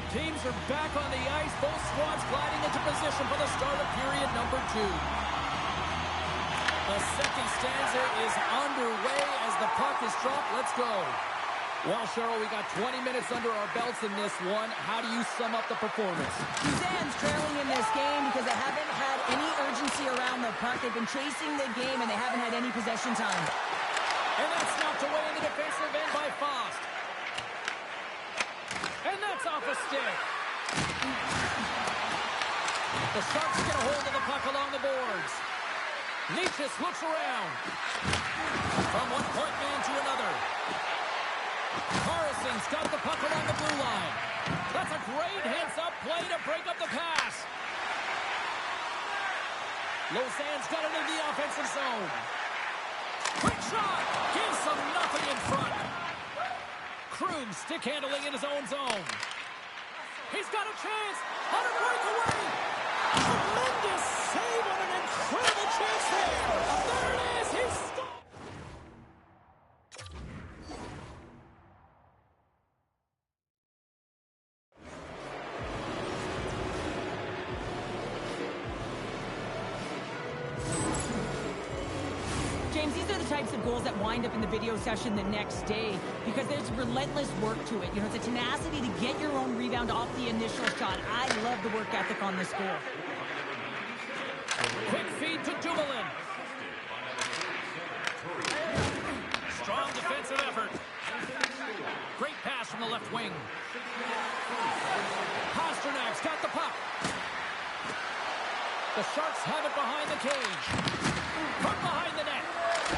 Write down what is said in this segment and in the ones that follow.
Teams are back on the ice. Both squads gliding into position for the start of period number 2. The second stanza is underway as the puck is dropped. Let's go. Well, Cheryl, we got 20 minutes under our belts in this one. How do you sum up the performance? Suzanne's trailing in this game because they haven't had any urgency around the puck. They've been chasing the game, and they haven't had any possession time. And that's knocked away in the defensive end by Fost. And that's off a stick. The Sharks get a hold of the puck along the boards. Nietzsche looks around. From one point man to another. Carlson's got the puck along the blue line. That's a great heads-up play to break up the pass. Lausanne's got it in the offensive zone. Quick shot! Gives them nothing in front. Kroon stick handling in his own zone. He's got a chance on a breakaway. Tremendous save on an incredible chance there. There it is. He's stopped. James, these are the types of goals that wind up in the video session the next day because there's relentless work to it. You know, it's a tenacity to get your own rebound off the initial shot. I love the work ethic on this goal. Quick feed to Dumoulin. Strong defensive effort. Great pass from the left wing. Pasternak's got the puck. The Sharks have it behind the cage. From behind the net.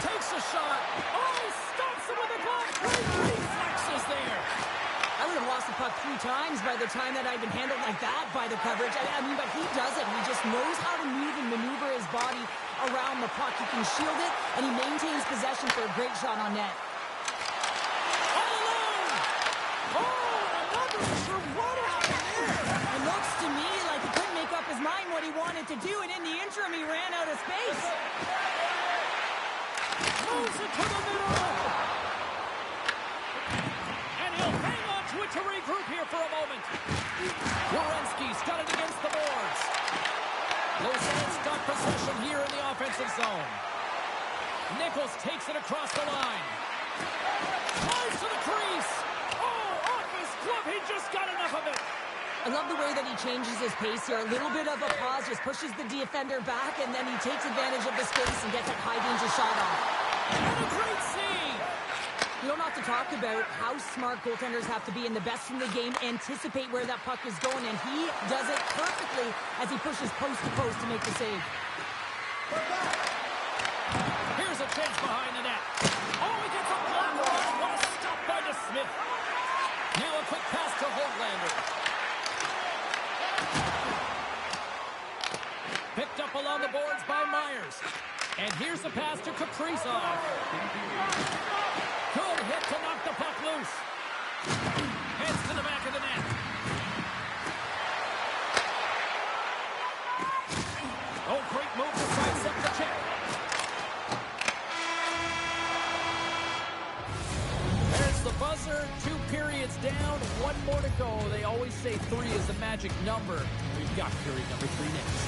Takes a shot. Oh, he stops it with a glove. Great reflexes there. I would have lost the puck 3 times by the time that I'd been handled like that by the coverage. I mean, but he does it. He just knows how to move and maneuver his body around the puck. He can shield it, and he maintains possession for a great shot on net. All alone. Oh, I'm not really sure what happened there. It looks to me like he couldn't make up his mind what he wanted to do, and in the interim, he ran out of space. Moves it to the middle. And he'll hang on to it to regroup here for a moment. Werenski's got it against the boards. Lausanne's got possession here in the offensive zone. Nichols takes it across the line. Flies to the crease. Oh, off his glove. He just got enough of it. I love the way that he changes his pace here. A little bit of a pause, just pushes the defender back, and then he takes advantage of the space and gets a high-danger shot off. And a great save. You don't have to talk about how smart goaltenders have to be, and the best in the game anticipate where that puck is going, and he does it perfectly as he pushes post to post to make the save. Here's a chance behind the net. Oh, he gets a block. What a stop by DeSmith. Now a quick pass to Hoglander. Picked up along the boards by Myers. And here's the pass to Kaprizov. Good hit to knock the puck loose. Heads to the back of the net. Oh, great move to sidestep the check. There's the buzzer. 2 periods down. 1 more to go. They always say 3 is the magic number. We've got period number 3 next.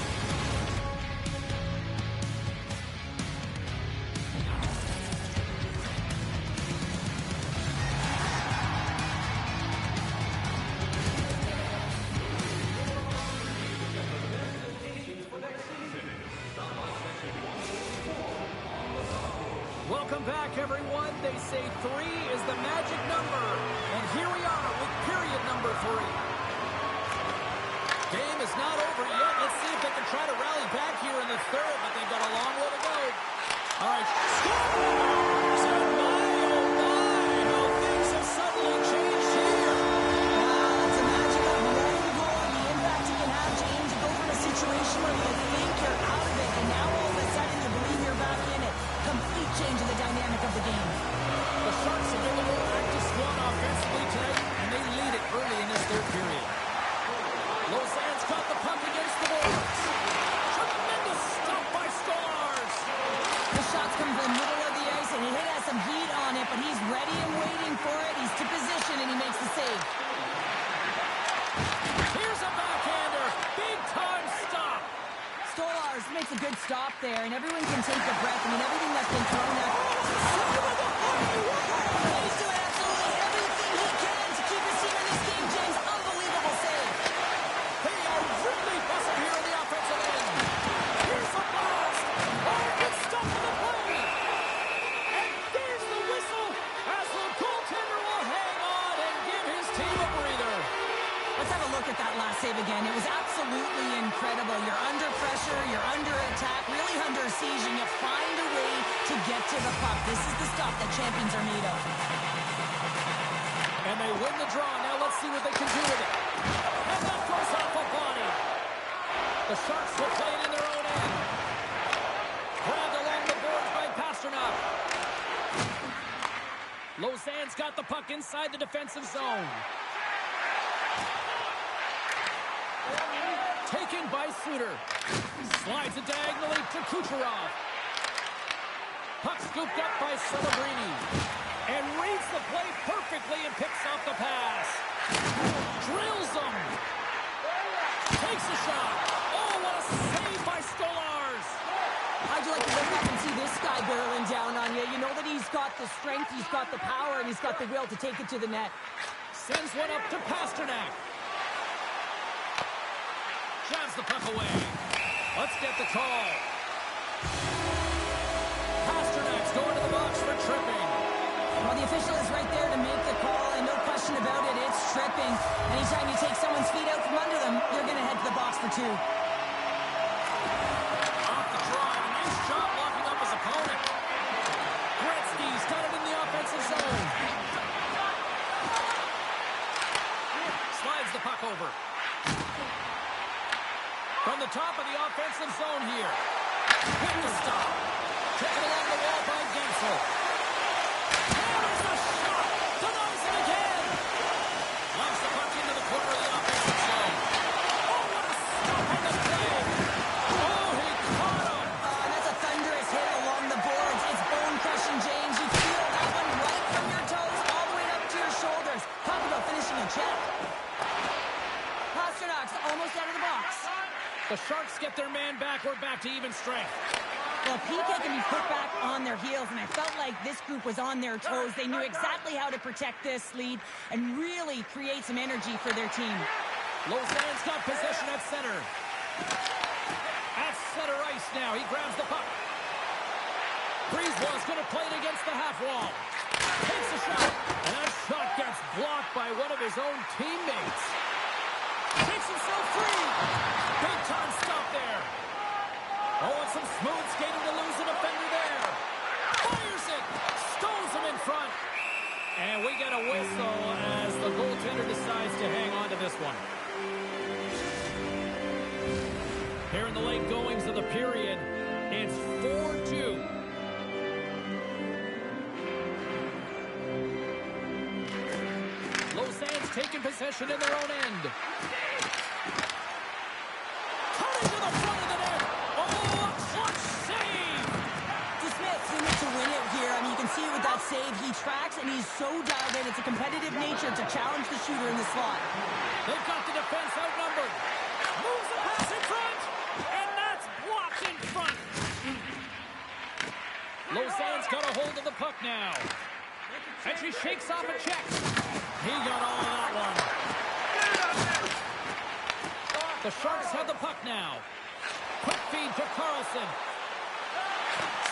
Welcome back, everyone. They say 3 is the magic number. And here we are with period number 3. Game is not over yet. Let's see if they can try to rally back here in the third, but they've got a long way to go. All right. Scores! And my, oh my, how things have suddenly changed here. It's a magic of one goal and the impact you can have, James. You go from a situation where you think you're out of it, and now all of a sudden you believe you're back in it. Complete change in the dynamic of the game. The Sharks have been a little active squad offensively tonight, and they lead it early in this third period. Lausanne's got the puck against the boards. Tremendous stop by Stars. The shots come from the middle of the ice, and he hit has some stop there, and everyone can take a breath. I mean, everything that's been thrown at. He's doing absolutely everything he can to keep his team in this game, James. Unbelievable save. They are really busting here in the offensive end. Here's a blast. Oh, good stuff for the play. And there's the whistle as the goaltender will hang on and give his team a breather. Let's have a look at that last save again. It was absolutely incredible. You're under pressure, you're under attack, really under siege, and you find a way to get to the puck. This is the stuff that champions are made of. And they win the draw. Now let's see what they can do with it. And that goes off a body. The Sharks will play it in their own end. Grabbed along the boards by Pasternak. Lausanne's got the puck inside the defensive zone. Taken by Suter. Slides it diagonally to Kucherov. Puck scooped up by Celebrini. And reads the play perfectly and picks off the pass. Drills him. Takes a shot. Oh, what a save by Stolarz. How'd you like to look up and see this guy barreling down on you? You know that he's got the strength, he's got the power, and he's got the will to take it to the net. Sends one up to Pasternak. Jabs the puck away. Let's get the call. Pasternak's going to the box for tripping. Well, the official is right there to make the call, and no question about it, it's tripping. Anytime you take someone's feet out from under them, you're going to head to the box for two. Off the draw, a nice job locking up his opponent. Gretzky's got it in the offensive zone. Slides the puck over. From the top of the offensive zone here. Quick to stop. Taken along the wall by Gensel. There's a shot. Denies it again. Launches the puck into the corner of the offensive zone. Oh, what a stop on the play. Oh, he caught him. That's a thunderous hit along the boards. It's bone-crushing, James. You feel that one right from your toes all the way up to your shoulders. Talk about finishing a check. Pasternak's almost out of the box. The Sharks get their man back. We're back to even strength. Well, PK can be put back on their heels, and I felt like this group was on their toes. They knew exactly how to protect this lead and really create some energy for their team. Lausanne's got possession at center. At center ice now. He grabs the puck. Brisebois going to play it against the half wall. Takes a shot. And that shot gets blocked by one of his own teammates. Takes himself free. Big time stop there. Oh, and some smooth skating to lose a defender there. Fires it. Stows him in front. And we get a whistle as the goaltender decides to hang on to this one. Here in the late goings of the period, it's 4-2. Lausanne's taking possession in their own end. Turning to the front of the net. Oh, a clutch save! DeSmith needed to win it here. I mean, you can see with that save, he tracks and he's so dialed in. It's a competitive nature to challenge the shooter in the slot. They've got the defense outnumbered. Moves the pass in front, and that's blocked in front. Lausanne's got a hold of the puck now. And she shakes off a check. He got all of that one. The Sharks have the puck now. Quick feed to Carlson.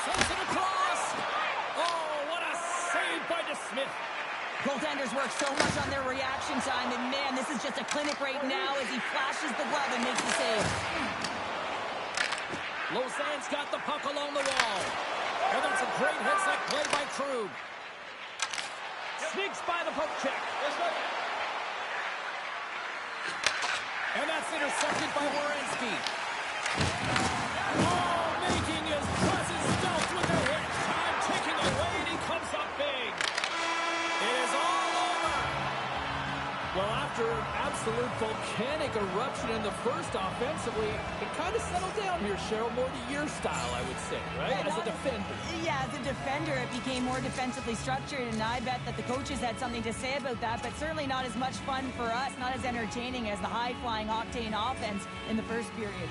Sends it across. Oh, what a save by DeSmith. Goaltenders work so much on their reaction time, and man, this is just a clinic right now as he flashes the glove and makes the save. Lausanne's got the puck along the wall. And that's a great headset play by Krug. Sneaks by the poke check. And that's intercepted by Werenski. Oh, making his presence felt with a hit. Time ticking away, and he comes up big. It is all over. Well, after an absolute volcanic eruption in the first offensively, it kind of settled down here, Cheryl, more to your style, I would say, right? As a defender. Yeah, as a defender, it became more defensively structured, and I bet that the coaches had something to say about that, but certainly not as much fun for us, not as entertaining as the high-flying octane offense in the first period.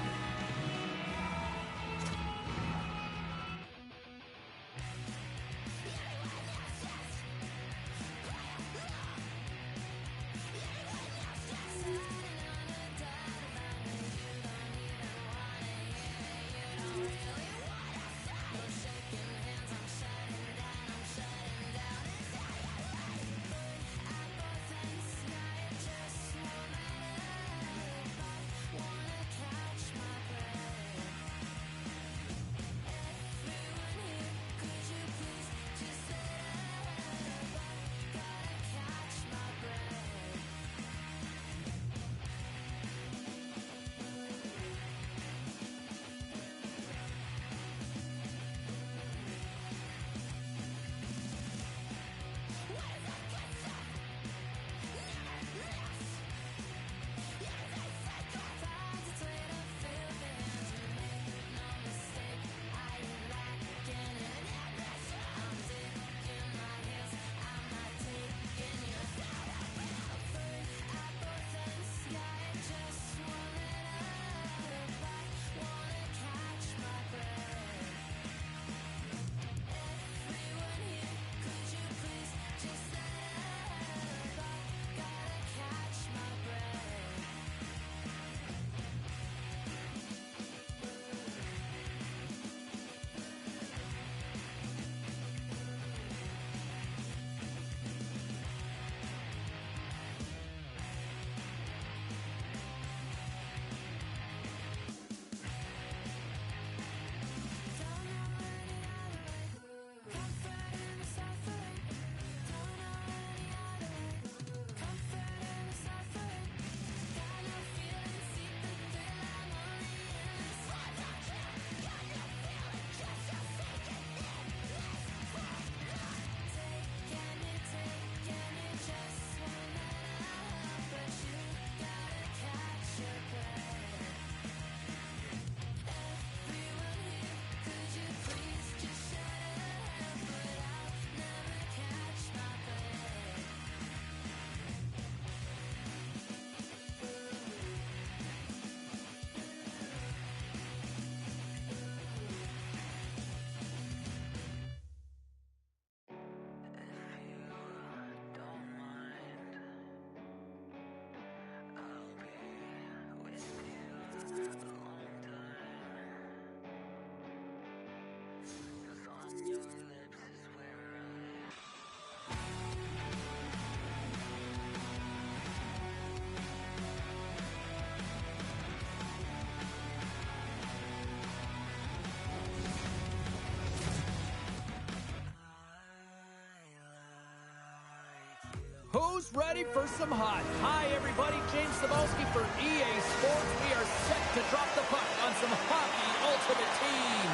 Who's ready for some hot? Hi, everybody. James Cebulski for EA Sports. We are set to drop the puck on some Hockey Ultimate Team.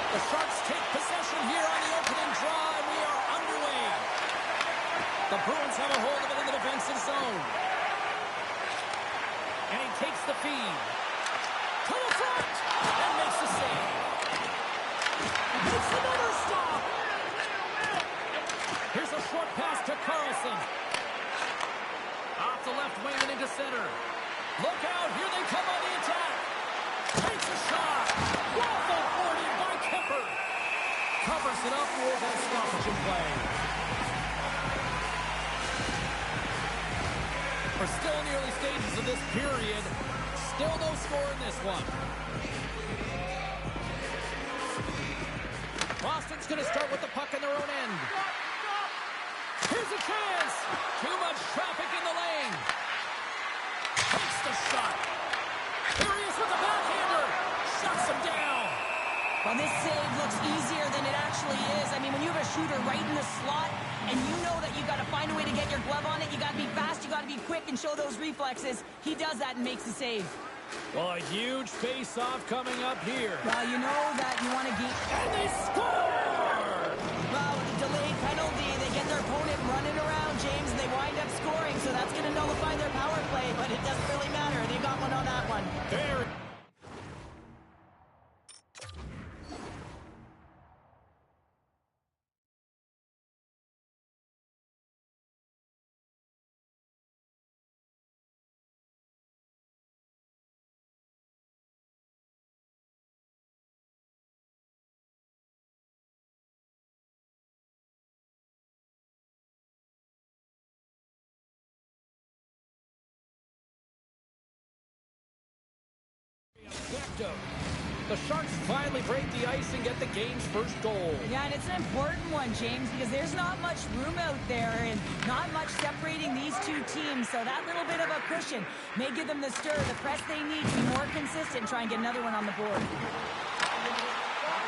The Sharks take possession here on the opening draw, and we are underway. The Bruins have a hold of it in the defensive zone. And he takes the feed. To the front! And makes the save. Makes another stop! Here's a short pass to Carlson. Off the left wing and into center. Look out! Here they come on the attack! Takes a shot! Waffle boarded by Kemper! Covers it up for that stoppage in play. We're still in the early stages of this period. Still no score in this one. Boston's going to start with the puck in their own end. Here's a chance. Too much traffic in the lane. Takes the shot. Here he is with the backhander. Shuts him down. Well, this save looks easier than it actually is. I mean, when you have a shooter right in the slot and you know that you got to find a way to get your glove on it, you got to be fast, you got to be quick and show those reflexes. He does that and makes the save. Well, a huge face-off coming up here. Well, you know that you want to get... And they score! Well, with a delayed penalty, they get their opponent running around, James, and they wind up scoring, so that's going to nullify their power play, but it doesn't really matter. They got one on that one. Very. Effective. The Sharks finally break the ice and get the game's first goal. Yeah, and it's an important one, James, because there's not much room out there and not much separating these two teams, so that little bit of a cushion may give them the stir, the press they need to be more consistent and try and get another one on the board.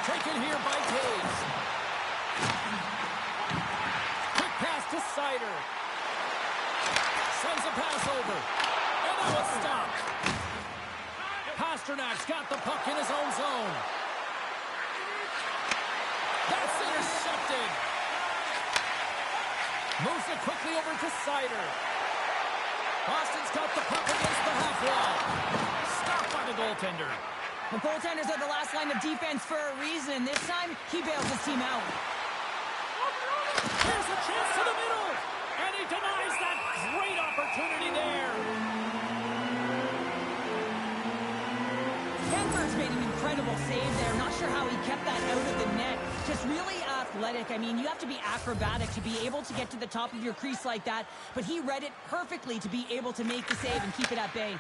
Taken here by Taves. Quick pass to Sider. Sends a pass over. And that was stopped. Pasternak's got the puck in his own zone. That's intercepted. Moves it quickly over to Sider. Boston's got the puck against the half wall. Stopped by the goaltender. The goaltenders are the last line of defense for a reason. This time, he bails his team out. Here's a chance to the middle. And he denies that great opportunity there. Kemper's made an incredible save there. Not sure how he kept that out of the net. Just really athletic. I mean, you have to be acrobatic to be able to get to the top of your crease like that. But he read it perfectly to be able to make the save and keep it at bay.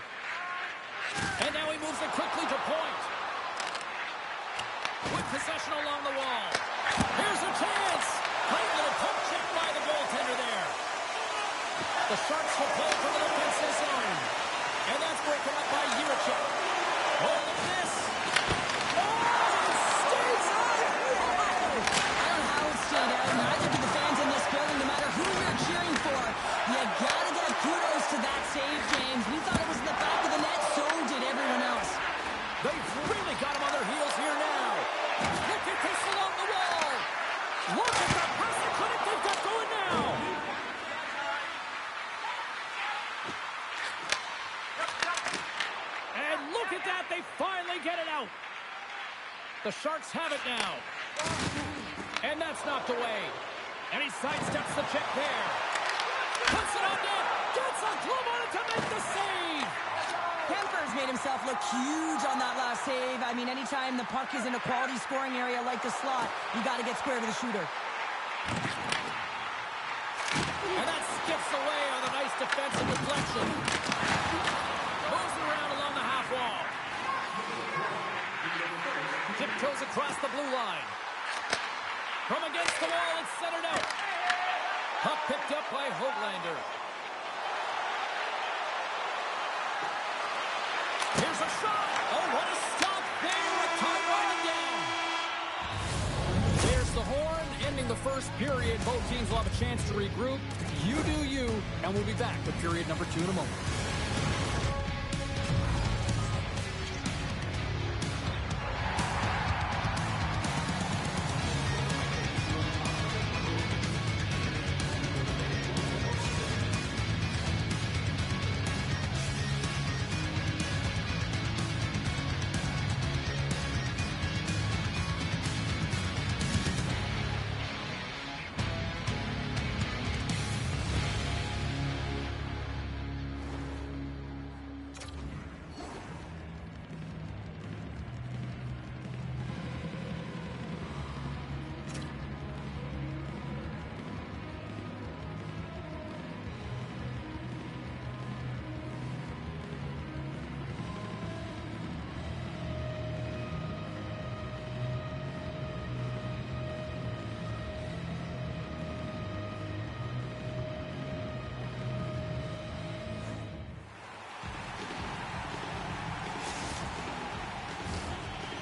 And now he moves it quickly to point. With possession along the wall. Here's a chance. Great little poke check by the goaltender there. The Sharks will play from the defensive zone. And that's broken up by Yurichuk. Oh, look at this. Oh, it stays out. I don't know how it stayed out. Neither do the fans in this building, no matter who you're cheering for. You gotta give kudos to that save, James. We thought it was in the back of the net, so did everyone else. They've really got him on their heels here now. Look at this along the wall. Look at the passing clinic they've got going now. And look at that. They finally get it out. The Sharks have it now. And that's knocked away. And he sidesteps the check there. Puts it on net. Gets a glove on it to make the save. Kemper's made himself look huge on that last save. I mean, anytime the puck is in a quality scoring area like the slot, you got to get square to the shooter. And that skips away on a nice defensive deflection. Moves it around along the half wall. Tiptoes across the blue line. From against the wall, it's centered out. Puck picked up by Höglander. Here's a shot. Oh, what a stop there with time running down. There's the ending the first period. Both teams will have a chance to regroup. You do you, and we'll be back with period number 2 in a moment.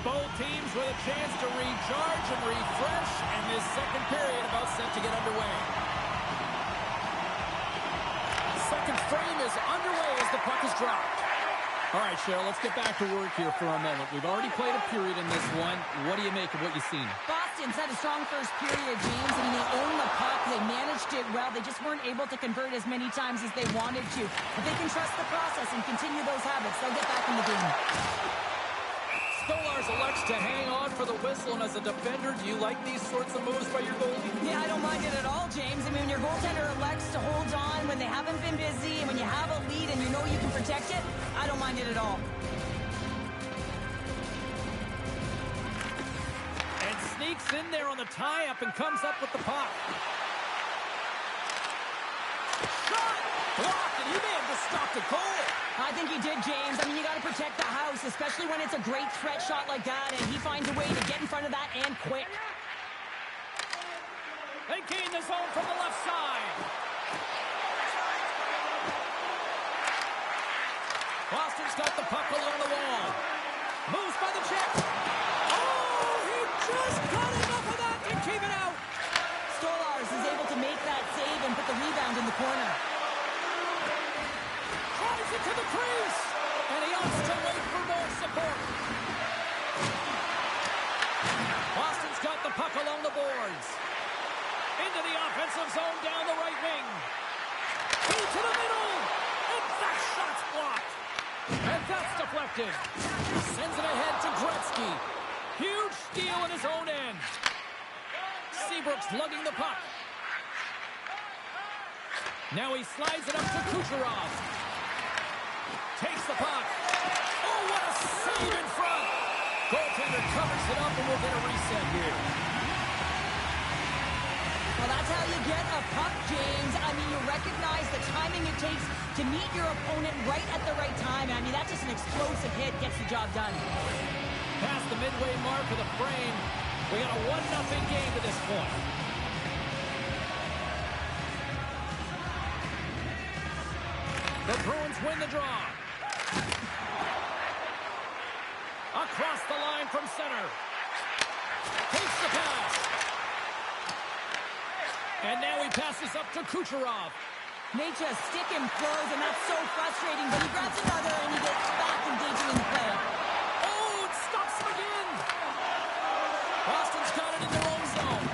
Both teams with a chance to recharge and refresh, and this second period about set to get underway. Second frame is underway as the puck is dropped. All right, Cheryl, let's get back to work here for a moment. We've already played a period in this one. What do you make of what you've seen? Boston's had a strong first period, James. I mean, they owned the puck. They managed it well. They just weren't able to convert as many times as they wanted to. If they can trust the process and continue those habits, they'll get back in the game. Stolarz elects to hang on for the whistle, and as a defender, do you like these sorts of moves by your goalie? Yeah, I don't mind it at all, James. I mean, when your goaltender elects to hold on when they haven't been busy, and when you have a lead and you know you can protect it, I don't mind it at all. And sneaks in there on the tie-up and comes up with the puck. Shot! Blocked, and he may have just stopped a goal. I think he did, James. I mean, you got to protect the house, especially when it's a great threat shot like that, and he finds a way to get in front of that and quick. They gain the zone from the left side. Boston's got the puck along the wall. Moves by the check. Oh, he just got enough of that to keep it out. Stolarz is able to make that save and put the rebound in the corner. Drives it to the crease, and he opts to wait for more support. Boston's got the puck along the boards. Into the offensive zone down the right wing. Into the middle, and that shot's blocked. And that's deflected. Sends it ahead to Gretzky. Huge steal in his own end. Seabrook's lugging the puck. Now he slides it up to Kucherov. Takes the puck. Oh, what a save in front. Goaltender covers it up, and we'll get a reset here. Well, that's how you get a puck, James. I mean, you recognize the timing it takes to meet your opponent right at the right time. I mean, that's just an explosive hit. Gets the job done. Past the midway mark of the frame. We got a 1-0 game to this point. The Bruins win the draw. Across the line from center. Takes the pass. And now he passes up to Kucherov. They just stick him close, and that's so frustrating. But he grabs another, and he gets back engaging in the play. Oh, it stops him again. Boston's got it in their own zone.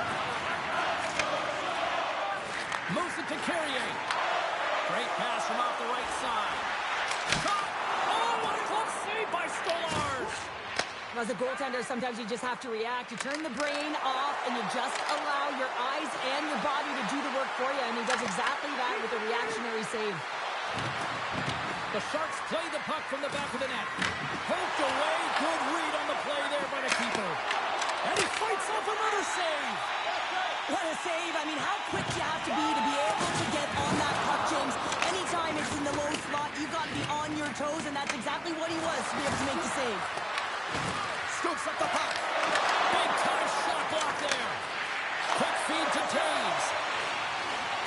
Moves it to Carrier. Great pass from off the right side. Shot! Oh, what a close save by Stolarz! As a goaltender, sometimes you just have to react. You turn the brain off, and you just allow your eyes and your body to do the work for you, and he does exactly that with a reactionary save. The Sharks play the puck from the back of the net. Poked away. Good read on the play there by the keeper. And he fights off another save. What a save. I mean, how quick you have to be able to get on that puck, James. Anytime it's in the low slot, you've got to be on your toes, and that's exactly what he was to be able to make the save. Scoops up the puck. Big time shot block there. Quick feed to Taves.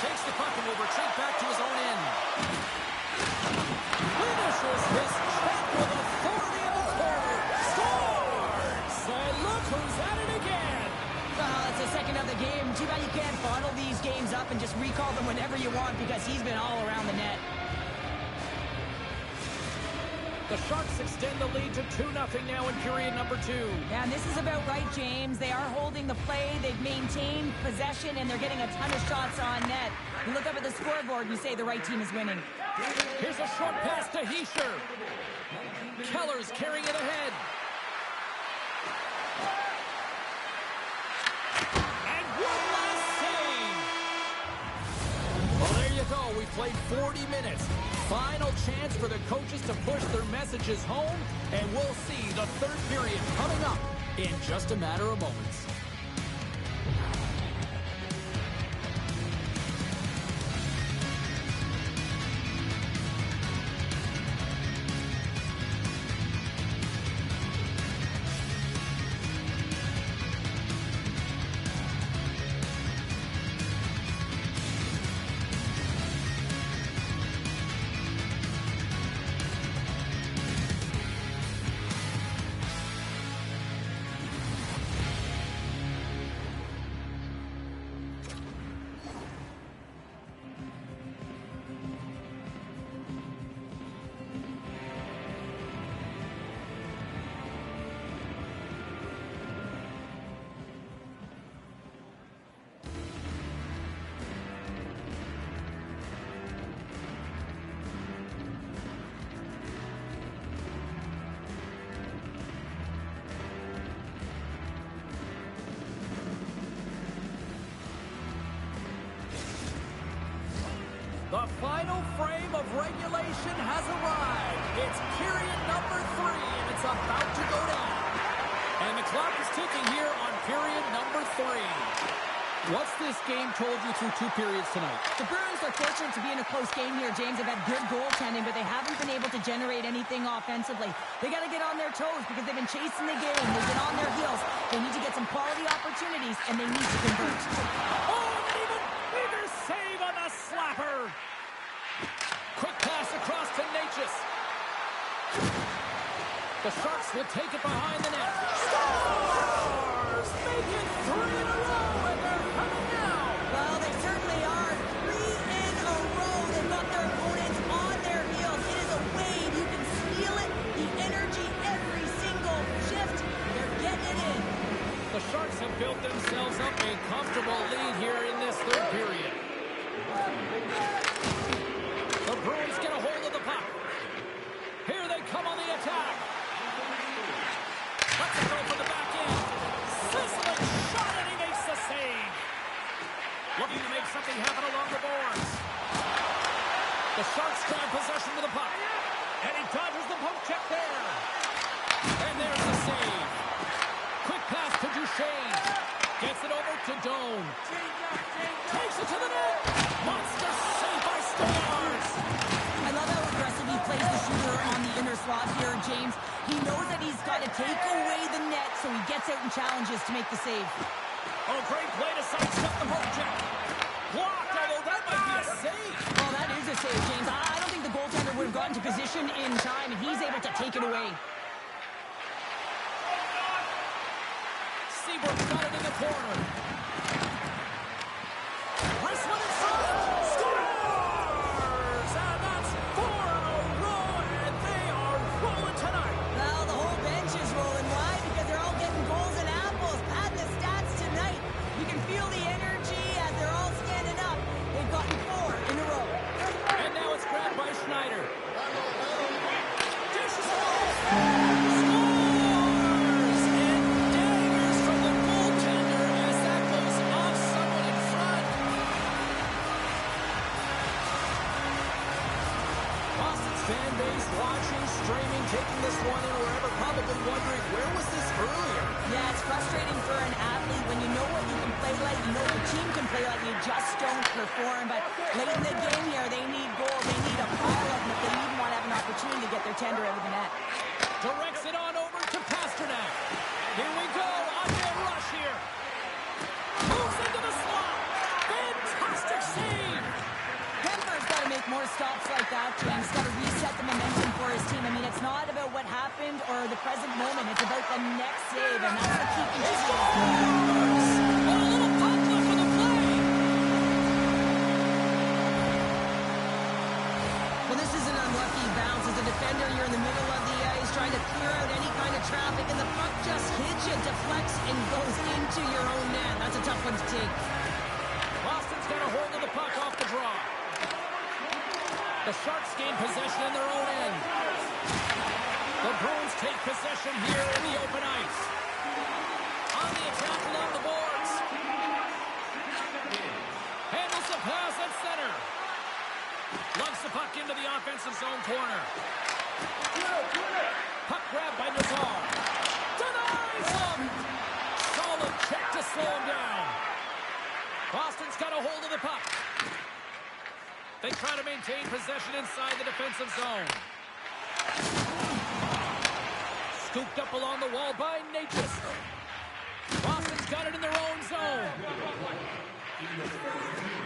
Takes the puck and will retreat back to his own end. Finishes this check with authority in the corner. Scores! And look who's at it again. Well, it's the second of the game. Too bad you can't bottle these games up and just recall them whenever you want because he's been all around the net. The Sharks extend the lead to 2-0 now in period number 2. Yeah, and this is about right, James. They are holding the play. They've maintained possession, and they're getting a ton of shots on net. You look up at the scoreboard, you say the right team is winning. Here's a short pass to Hischier. Keller's carrying it ahead. And one last save. Well, there you go. We played 40 minutes. Final chance for the coaches to push their messages home, and we'll see the third period coming up in just a matter of moments. The final frame of regulation has arrived. It's period number 3, and it's about to go down. And the clock is ticking here on period number 3. What's this game told you through 2 periods tonight? The Bruins are fortunate to be in a close game here, James. They've had good goaltending, but they haven't been able to generate anything offensively. They got to get on their toes because they've been chasing the game. They've been on their heels. They need to get some quality opportunities, and they need to convert. Oh, and even bigger save on the slapper. Quick pass across to Necas. The Sharks will take it behind the net. Stars! Make it 3 in a row, and they're coming now. Well, they certainly are. 3 in a row. They've got their opponents on their heels. It is a wave. You can feel it. The energy every single shift. They're getting it in. The Sharks have built themselves up a comfortable lead here in this third period. The Bruins get a hold of the puck. Here they come on the attack. Let's go for the back end. Sizzling shot, and he makes the save. Looking to make something happen along the boards. The Sharks grab possession with the puck. And he dodges the poke check there. And there's the save. Quick pass to Duchesne. Gets it over to Doan. Takes it to the net. Monster save by Stars. I love how aggressive he plays the shooter on the inner slot here, James. He knows that he's got to take away the net, so he gets out and challenges to make the save. Oh, great play to sidestep the poke check. Blocked, although that might be a save. Oh, that is a save, James. I don't think the goaltender would have gotten to position in time, and he's able to take it away. Seabrook's got it in the corner. Wrist one inside. Scores! And that's 4 in a row, and they are rolling tonight. Well, the whole bench is rolling. Why? Because they're all getting goals and apples. Pad the stats tonight. You can feel the energy as they're all standing up. They've gotten 4 in a row. And now it's grabbed by Schneider. Dishes it off. Scores! And daggers from the goaltender as that goes off someone in front. Boston's fan base watching, streaming, taking this one in wherever, probably wondering, where was this earlier? Yeah, it's frustrating for an athlete when you know what you can play like, you know your team can play like, you just don't perform. But late in the game here, they need goals. They need a pile of them if they even want to have an opportunity to get their tender out of the net. Directs it on over to Pasternak. Here we go. Again, rush here. Moves into the slot. Fantastic save. Kemper's got to make more stops like that, James. Got to reset the momentum for his team. I mean, it's not about what happened or the present moment. It's about the next save, and that's the key. A little puck defender, you're in the middle of the ice trying to clear out any kind of traffic, and the puck just hits you, deflects, and goes into your own net. That's a tough one to take. Boston's got a hold of the puck off the draw. The Sharks gain possession in their own end. The Bruins take possession here in the open ice. On the attack along the boards. Handles the pass at center. Lugs the puck into the offensive zone corner. Puck grab by Nazar. Denies him! Solid check to slow him down. Boston's got a hold of the puck. They try to maintain possession inside the defensive zone. Scooped up along the wall by Natchez. Boston's got it in their own zone.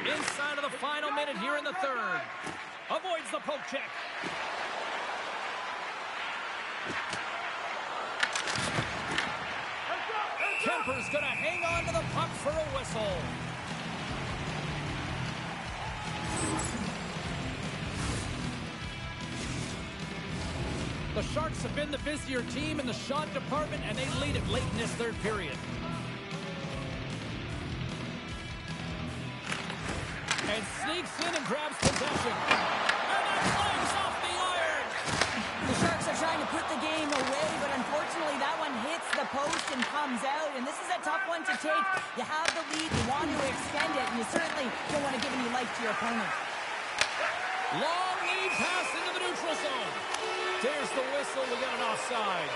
Inside of the final minute here in the third. Avoids the poke check. Kemper's going to hang on to the puck for a whistle. The Sharks have been the busier team in the shot department, and they lead it late in this third period. And sneaks in and grabs possession. And that flames off the iron. The Sharks are trying to put the game away, but unfortunately that one hits the post and comes out. And this is a tough one to take. You have the lead, you want to extend it, and you certainly don't want to give any life to your opponent. Long lead pass into the neutral zone. There's the whistle. We got an offside.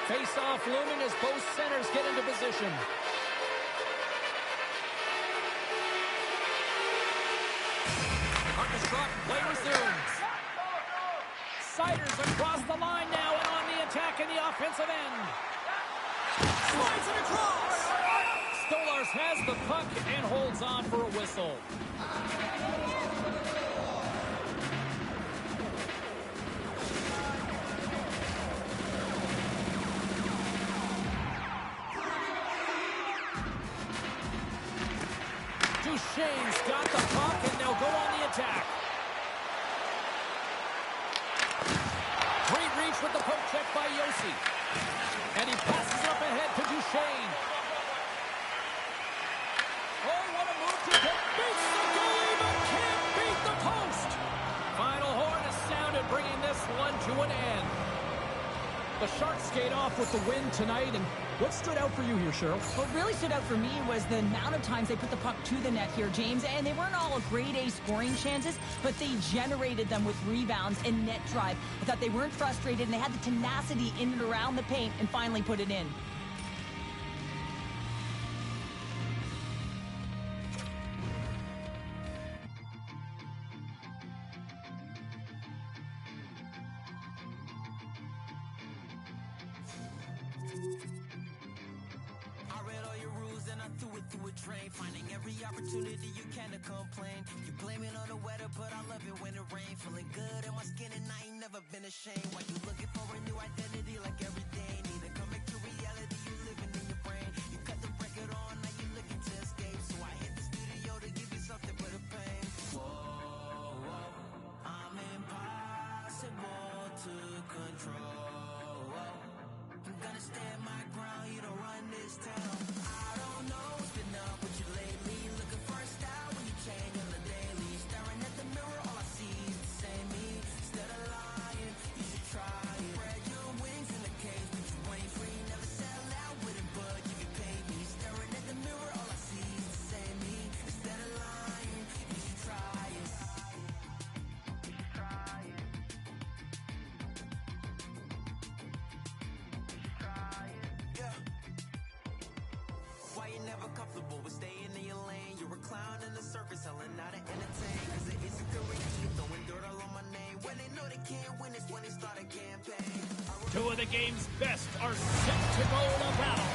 Face-off looming as both centers get into position. Puck is dropped. Play resumes. Siders across the line now and on the attack in the offensive end. Slides it across. Stolarz has the puck and holds on for a whistle. Duchesne's got the puck, and they'll go on the attack. Great reach with the poke check by Yossi. And he passes up ahead to Duchesne. Oh, what a move to get. Beats the game and can't beat the post. Final horn is sounded, bringing this one to an end. The Sharks skate off with the win tonight, and what stood out for you here, Cheryl? What really stood out for me was the amount of times they put the puck to the net here, James, and they weren't all grade A scoring chances, but they generated them with rebounds and net drive. I thought they weren't frustrated, and they had the tenacity in and around the paint and finally put it in. Finding every opportunity you can to complain. You blame it on the weather, but I love it when it rains. Feeling good in my skin and I ain't never been ashamed. Why you looking for a new identity like every day? Need to come back to reality, you living in your brain. You cut the record on, now you looking to escape. So I hit the studio to give you something but a pain. Whoa, whoa, I'm impossible to control. I'm gonna stand my ground, you don't run this town. I don't know what's been up with you lately. Looking for a style when you change on the daily. Staring at the mirror, all I see is the same me. Instead of lying, you should try it. Spread your wings in the cage, but you ain't free. Never sell out with it, but you can pay me. Staring at the mirror, all I see is the same me. Instead of lying, you should try it. Why you never comfortable with staying in your lane? You're a clown in the circus, selling out to entertain. Cause it isn't career, you throwing dirt all on my name. When they know they can't win, it's when they start a campaign. Two of the game's best are set to go to battle.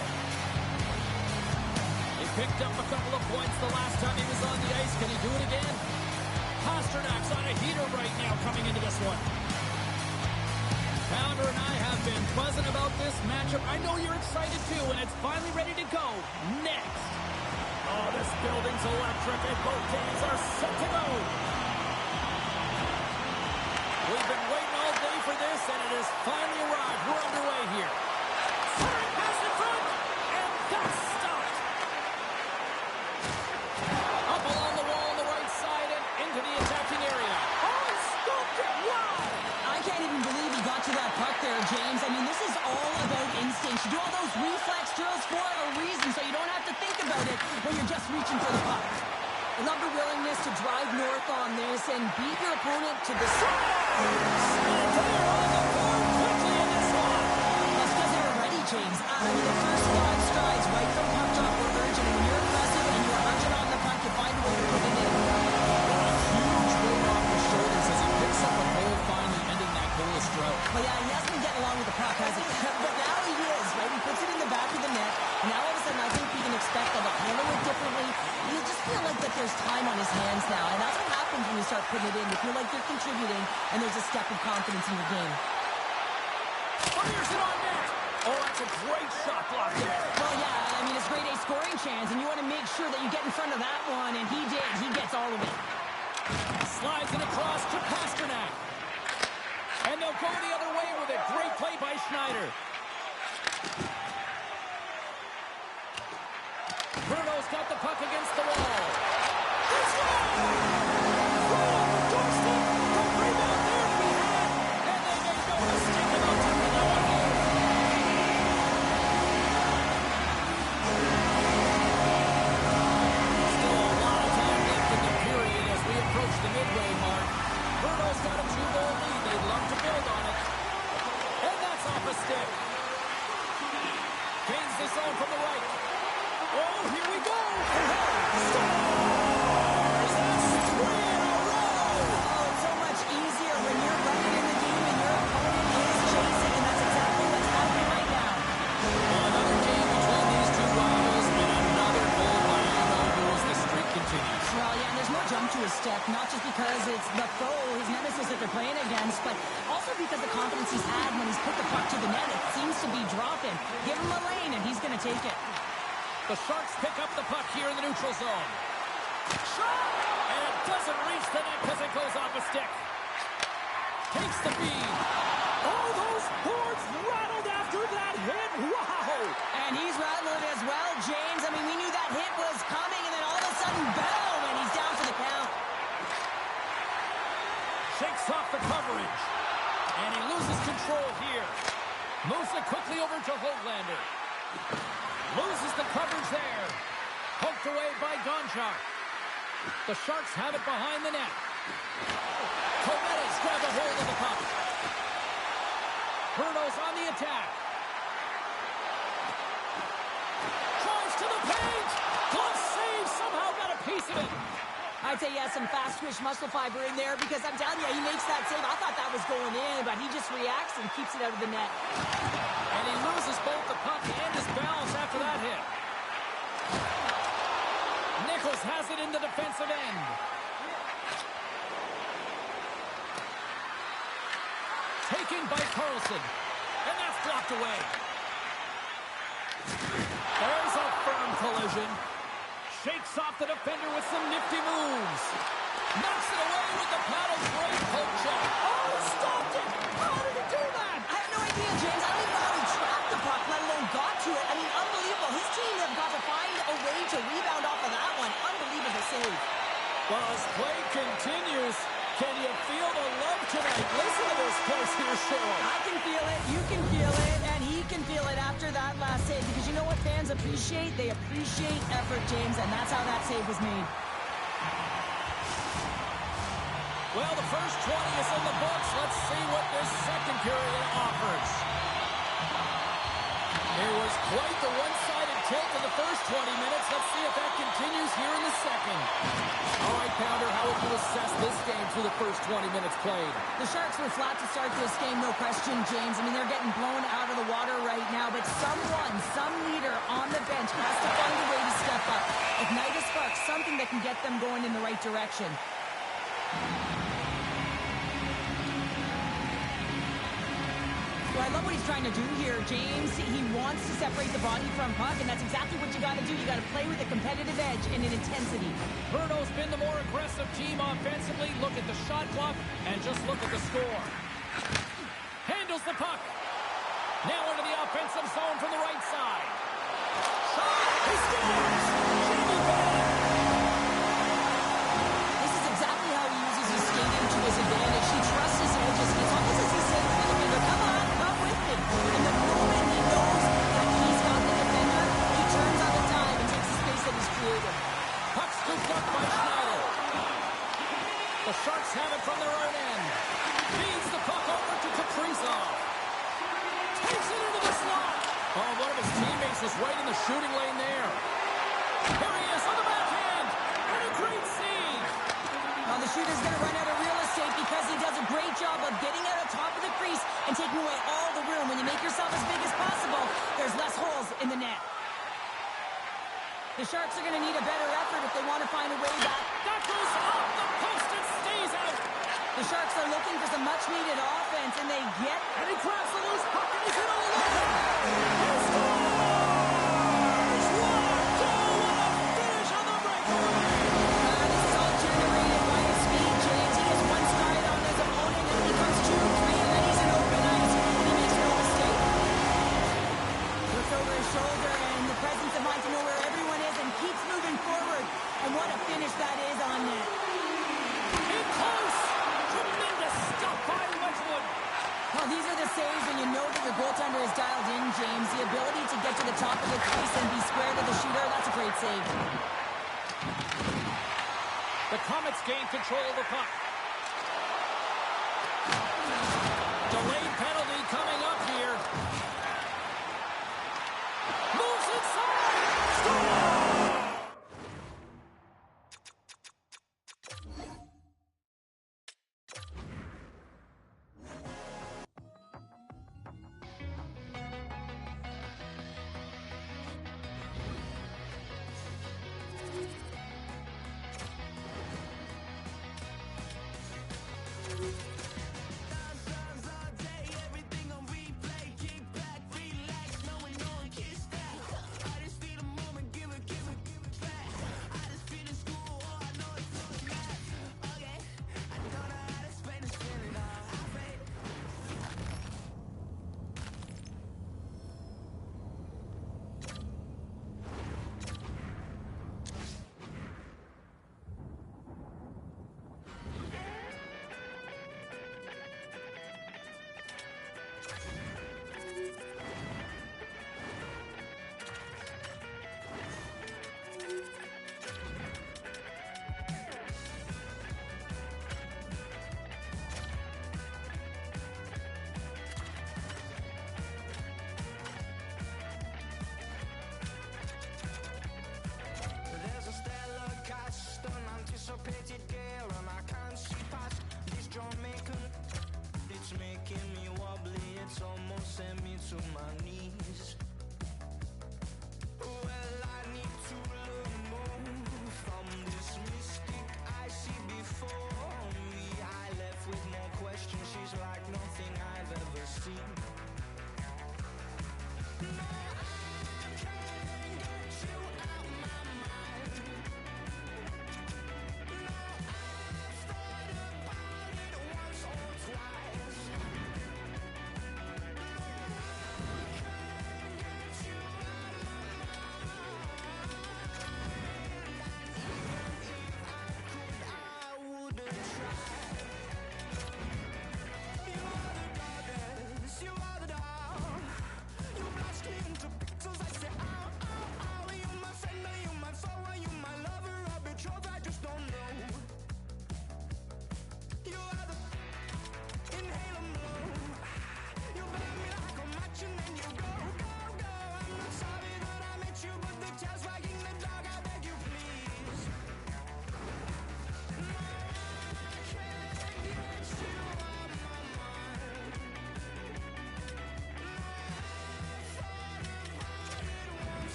He picked up a couple of points the last time he was on the ice. Can he do it again? Pasternak's on a heater right now coming into this one. Pounder and I have been buzzing about this matchup. I know you're excited too, and it's finally ready to go. Next. Oh, this building's electric, and both teams are set to go. We've been waiting all day for this, and it has finally arrived. We're underway here. Centering pass in front, and that's stopped. Up along the wall on the right side and into the attacking area. Oh, he scooped it. Wow. I can't even believe he got to that puck there, James. I mean, this is all about instinct. You do all those reflex drills for a reason, so you don't have to think about it when you're just reaching for the puck. I love the willingness to drive north on this and beat your opponent to the side. And they're on the board quickly in this one. That's because they were ready, James. I mean, the first 5 strides right from puck drop were urgent. And when you're aggressive and you're urgent on the puck, you find a way to put it in. Huge weight off his shoulders as he picks up a goal, finally ending that goalless drought. But yeah, he hasn't been getting along with the puck, has he? But now he is, right? He puts it in the back of the net. And now all of a sudden, I think we can expect that to handle it differently. You just feel like that there's time on his hands now. And that's what happens when you start putting it in. You feel like you're contributing, and there's a step of confidence in your game. Fires it on net. Oh, that's a great shot block there. Well, yeah, I mean, it's grade A scoring chance, and you want to make sure that you get in front of that one, and he did. He gets all of it. Slides it across to Pasternak. And they'll go the other way with it. Great play by Schneider. Bruno's got the puck against the wall. It's right on the doorstep. The rebound there to be had. And they make no mistake about turning that one home. Still a lot of time left in the period as we approach the midway mark. Bruno's got a 2-goal lead. They'd love to build on it. And that's off a stick. Gains the zone from the right. Oh, here we go. Scores! That's 3 in a row. Oh, it's so much easier when you're running in the game and your opponent is chasing, and that's exactly what's happening right now. Well, another game between these two rivals and another goal by Uno as the streak continues. Well, yeah, and there's more jump to his step, not just because it's the foe, his nemesis that they're playing against, but also because the confidence he's had when he's put the puck to the net, it seems to be dropping. Give him a lane, and he's going to take it. The Sharks pick up the puck here in the neutral zone. Shot! And it doesn't reach the net because it goes off a stick. Takes the feed. Oh, those boards rattled after that hit. Wow! And he's rattling as well, James. I mean, we knew that hit was coming, and then all of a sudden, boom, and he's down for the count. Shakes off the coverage. And he loses control here. Moves it quickly over to Hoglander. Loses the coverage there. Poked away by Gonchar. The Sharks have it behind the net. Comettas grab a hold of the puck. Bruno's on the attack. Drives to the paint. Glove save. Somehow got a piece of it. I'd say he has some fast-twitch muscle fiber in there because I'm telling you, he makes that save. I thought that was going in, but he just reacts and keeps it out of the net. And he loses both the puck and his balance after that hit. Nichols has it in the defensive end. Taken by Carlson. And that's blocked away. There's a firm collision. Shakes off the defender with some nifty moves. Knocks it away with the paddle. Great poke check. Oh, stopped it. How did he do that? I have no idea, James. I don't even know how he trapped the puck, let alone got to it. I mean, unbelievable. His team have got to find a way to rebound off of that one. Unbelievable save. Well, as play continues, can you feel the love tonight? Listen to this place here, Cheryl. I can feel it, you can feel it, and he can feel it after that last save. Because you know what fans appreciate? They appreciate effort, James, and that's how that save was made. Well, the first 20 is in the books. Let's see what this second period offers. It was quite the one-sided tilt in the first 20 minutes. Let's see if that continues here in the second. All right, Pounder, how would you assess this game through the first 20 minutes played? The Sharks were flat to start this game, no question, James. I mean, they're getting blown out of the water right now, but someone, some leader on the bench has to find a way to step up. Ignite a spark, something that can get them going in the right direction. So I love what he's trying to do here, James. He wants to separate the body from puck, and that's exactly what you got to do. You got to play with a competitive edge and an intensity. Bruno's been the more aggressive team offensively. Look at the shot clock, and just look at the score. Handles the puck. Now into the offensive zone from the right side. Shot! He scores! Jamie Benn! This is exactly how he uses his skating to his advantage. He trusts his edges. It's almost as he says to the defender, come on, come with me. And the moment he knows that he's got the defender, he turns on the dime and takes the space that he's created. Puck scooped up by Schneider. The Sharks have it from their own end. Feeds the puck over to Kaprizov. Takes it into the slot. Oh, one of his teammates was right in the shooting lane there. Here he is on the backhand. And a great save. Well, the shooter's going to run out of real estate because he does a great job of getting out of top of the crease and taking away all the room. When you make yourself as big as possible, there's less holes in the net. The Sharks are going to need a better effort if they want to find a way back. That goes off the post and stays out. The Sharks are looking for some much-needed offense, and they get... And he grabs the loose puck and he's in all alone. He scores! What a goal! What a finish on the breakaway! This is all generated by his speed, James. He has one stride on his opponent, and he comes 2, 3, and then he's in open ice. He makes no mistake. Looks over his shoulder, and the presence of mind to know where everyone is, and keeps moving forward. And what a finish that is on net. In close! Tremendous stuff by Wedgwood. Well, these are the saves when you know that your goaltender is dialed in, James. The ability to get to the top of the crease and be square to the shooter, that's a great save. The Comets gain control of the puck. Delayed penalty coming up here. Moves inside! Score!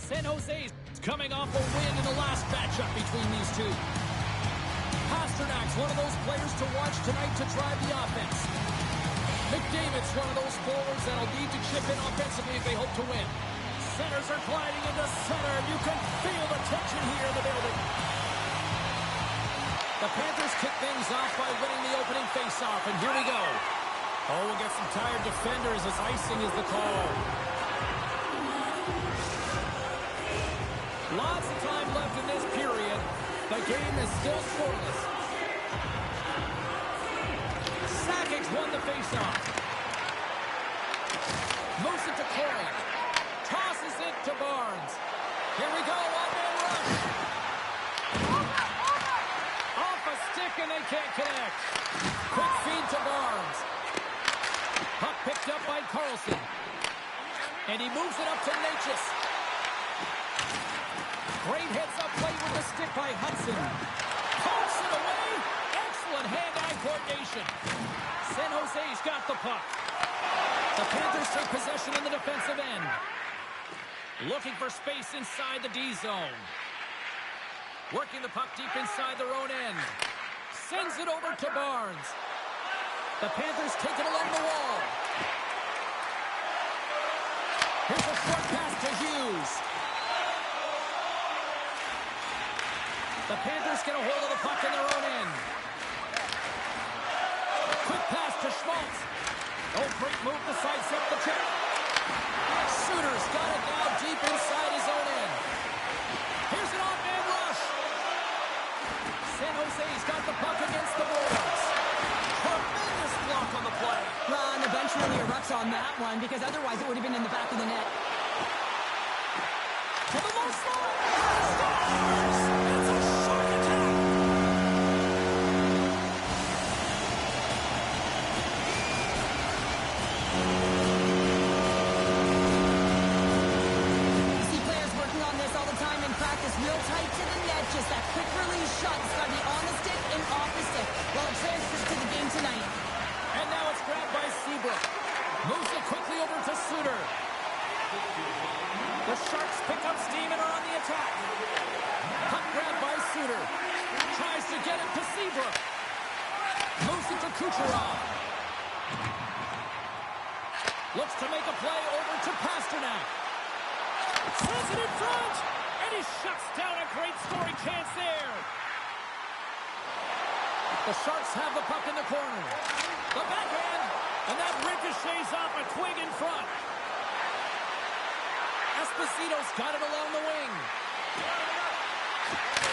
San Jose's coming off a win in the last matchup between these two. Pasternak's one of those players to watch tonight to drive the offense. McDavid's one of those forwards that'll need to chip in offensively if they hope to win. Centers are gliding into center. You can feel the tension here in the building. The Panthers kick things off by winning the opening faceoff, and here we go. Oh, we'll get some tired defenders as icing is the call. Lots of time left in this period. The game is still scoreless. Sakic won the faceoff. Moves it to Corey. Tosses it to Barnes. Here we go, one-man rush. Off a stick and they can't connect. Quick feed to Barnes. Puck picked up by Carlson. And he moves it up to Natchez. Great heads-up play with the stick by Hudson. Pokes it away. Excellent hand-eye coordination. San Jose's got the puck. The Panthers take possession in the defensive end. Looking for space inside the D zone. Working the puck deep inside their own end. Sends it over to Barnes. The Panthers take it along the wall. Here's a short pass to Hughes. The Panthers get a hold of the puck in their own end. Quick pass to Schmaltz. Oh, great move to sidestep the check. Suter's got it now deep inside his own end. Here's an off-man rush. San Jose's got the puck against the boards. Tremendous block on the play. Well, and the bench really erupts on that one because otherwise it would have been in the back of the net. To the low slot. Scores! It's a shark attack. You see players working on this all the time in practice. Real tight to the net. Just that quick release shot. It's got to be on the stick and off the stick. Well, it transfers to the game tonight. And now it's grabbed by Seabrook. Moves it quickly over to Suter. The Sharks pick up steam and are on the attack. Puck grabbed by Suter. Tries to get it to Seabrook. Moves it to Kucherov. Looks to make a play over to Pasternak. Sends it in front. And he shuts down a great scoring chance there. The Sharks have the puck in the corner. The backhand. And that ricochets off a twig in front. Esposito's got it along the wing.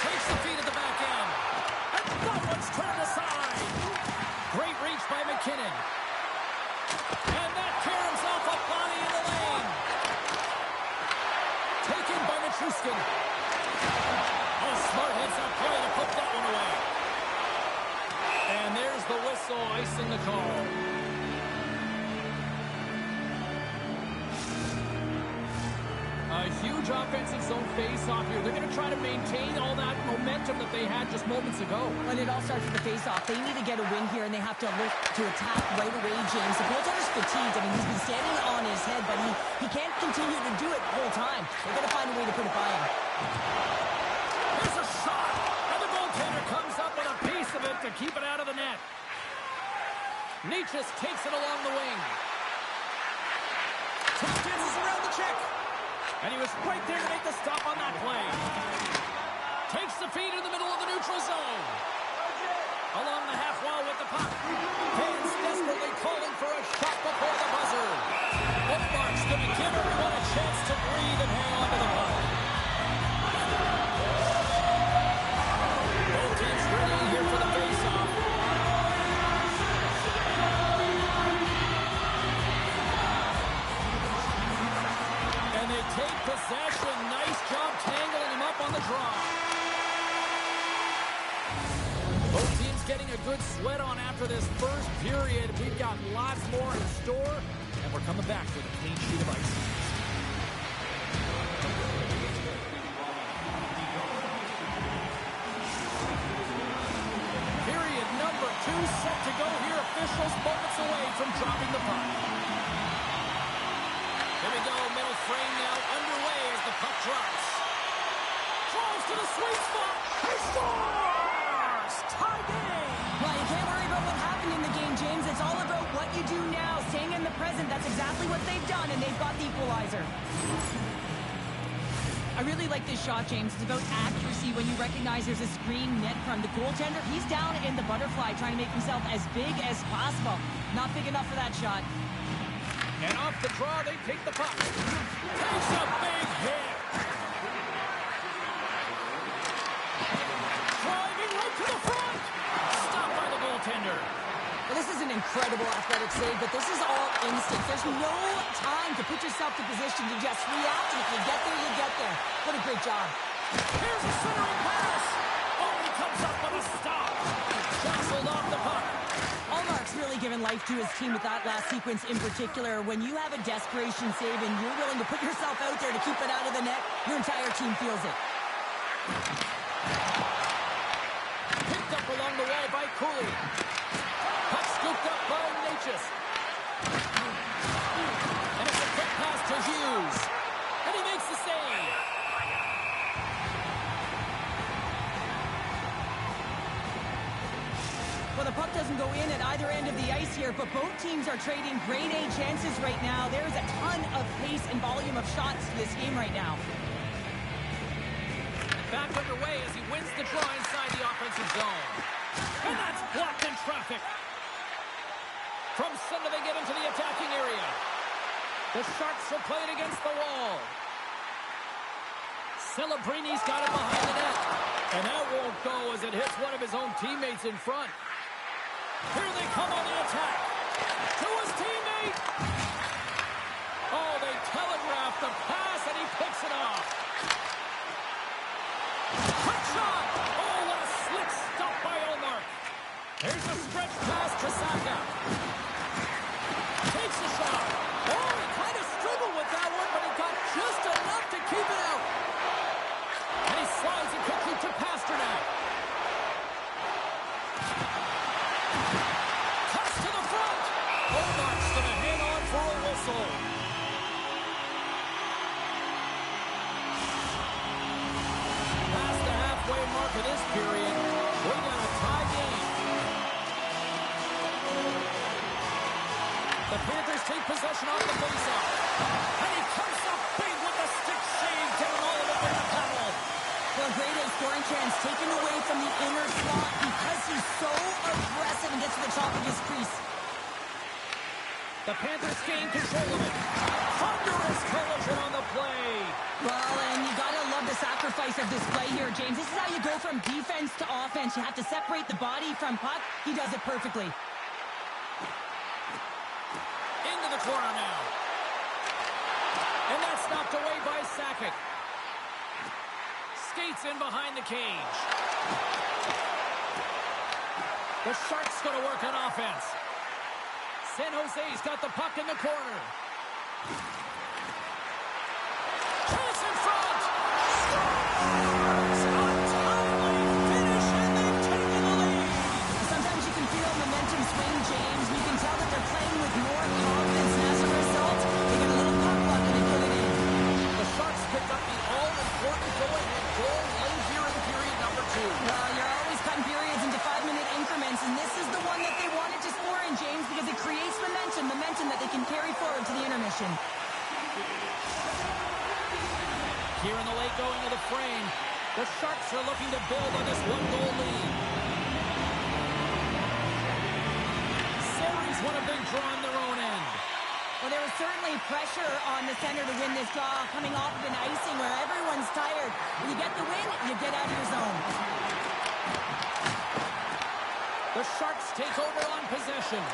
Takes the feed at the back end. And that one's turned aside. Great reach by McKinnon. And that caroms off a body in the lane. Taken by Nichushkin. Oh, smart heads-up play to put that one away. And there's the whistle icing the call. A huge offensive zone face-off here. They're going to try to maintain all that momentum that they had just moments ago. When it all starts with the face-off, they need to get a win here, and they have to look to attack right away, James. The goaltender's fatigued. I mean, he's been standing on his head, but he can't continue to do it the whole time. They've got to find a way to put it by him. There's a shot, and the goaltender comes up with a piece of it to keep it out of the net. Natchez takes it along the wing. Dances around the check. And he was right there to make the stop on that play. Takes the feed in the middle of the neutral zone. Along the half wall with the puck. Fans desperately calling for a shot before the buzzer. Ullmark's going to give everyone a chance to breathe and hang on to the puck. Both teams ready here for the face-off. And they take possession. Nice job tangling him up on the draw. Both teams get getting a good sweat on after this first period. We've got lots more in store, and we're coming back with a clean sheet of ice. Period number 2 set to go here. Officials moments away from dropping the puck. Here we go, middle frame now underway as the puck drops. Drives to the sweet spot. He scores! Tie game! Well, you can't worry about what happened in the game, James. It's all about what you do now, staying in the present. That's exactly what they've done, and they've got the equalizer. I really like this shot, James. It's about accuracy when you recognize there's a screen net from the goaltender. He's down in the butterfly trying to make himself as big as possible. Not big enough for that shot. And off the draw, they take the puck. Takes a big hit. Driving right to the front. Stopped by the goaltender. Well, this is an incredible athletic save, but this is all instinct. There's no time to put yourself to position to just react, and if you get there, you get there. What a great job. Here's a centering pass. Oh, he comes up with a stop. Jostled off the puck. Allmark's really given life to his team with that last sequence in particular. When you have a desperation save and you're willing to put yourself out there to keep it out of the net, your entire team feels it. Picked up along the wall by Cooley. Puck scooped up by Natchez. And it's a quick pass to Hughes. And he makes the save. Well, the puck doesn't go in at either end of the ice here, but both teams are trading grade A chances right now. There's a ton of pace and volume of shots to this game right now. Back underway as he wins the draw inside the offensive zone. And that's blocked in traffic. From center, they get into the attacking area. The Sharks are playing against the wall. Celebrini's got it behind the net. And that won't go as it hits one of his own teammates in front. Here they come on the attack. To his teammate. Oh, they telegraphed the pass, and he picks it off. Quick shot. Oh, what a slick stop by Omar. Here's a stretch pass to Saka. Takes the shot. Oh, he kind of struggled with that one, but he got just enough to keep it out. And he slides it quickly to Pasternak. Cuts to the front. Omar's going to hang on for a whistle. Past the halfway mark of this period, we got a tie game. The Panthers take possession off the faceoff. And he comes up big with the stick shave down all of it with the paddle. Well, great A scoring chance taken away from the inner slot because he's so aggressive and gets to the top of his crease. The Panthers gain control of it. Thunderous collision on the play. Well, and you gotta love the sacrifice of this play here, James. This is how you go from defense to offense. You have to separate the body from puck. He does it perfectly. Into the corner now. And that's knocked away by Sakic. Skates in behind the cage. The Sharks going to work on offense. San Jose's got the puck in the corner. Chance in front. Scores! Untimely finish, and they've taken the lead. Sometimes you can feel momentum swing, James. You can tell that they're playing with more confidence, and as a result, they get a little puck luck and they put it in. The Sharks picked up the all-important go-ahead goal late here in period number 2. Well, you're always cutting periods into 5-minute increments, and this is the one that they wanted to score in, James, because it creates momentum that they can carry forward to the intermission. Here in the late going of the frame, the Sharks are looking to build on this one-goal lead. Series want a big draw on their own end. Well, there was certainly pressure on the center to win this draw, coming off of an icing where everyone's tired. When you get the win, you get out of your zone. The Sharks take over on possession.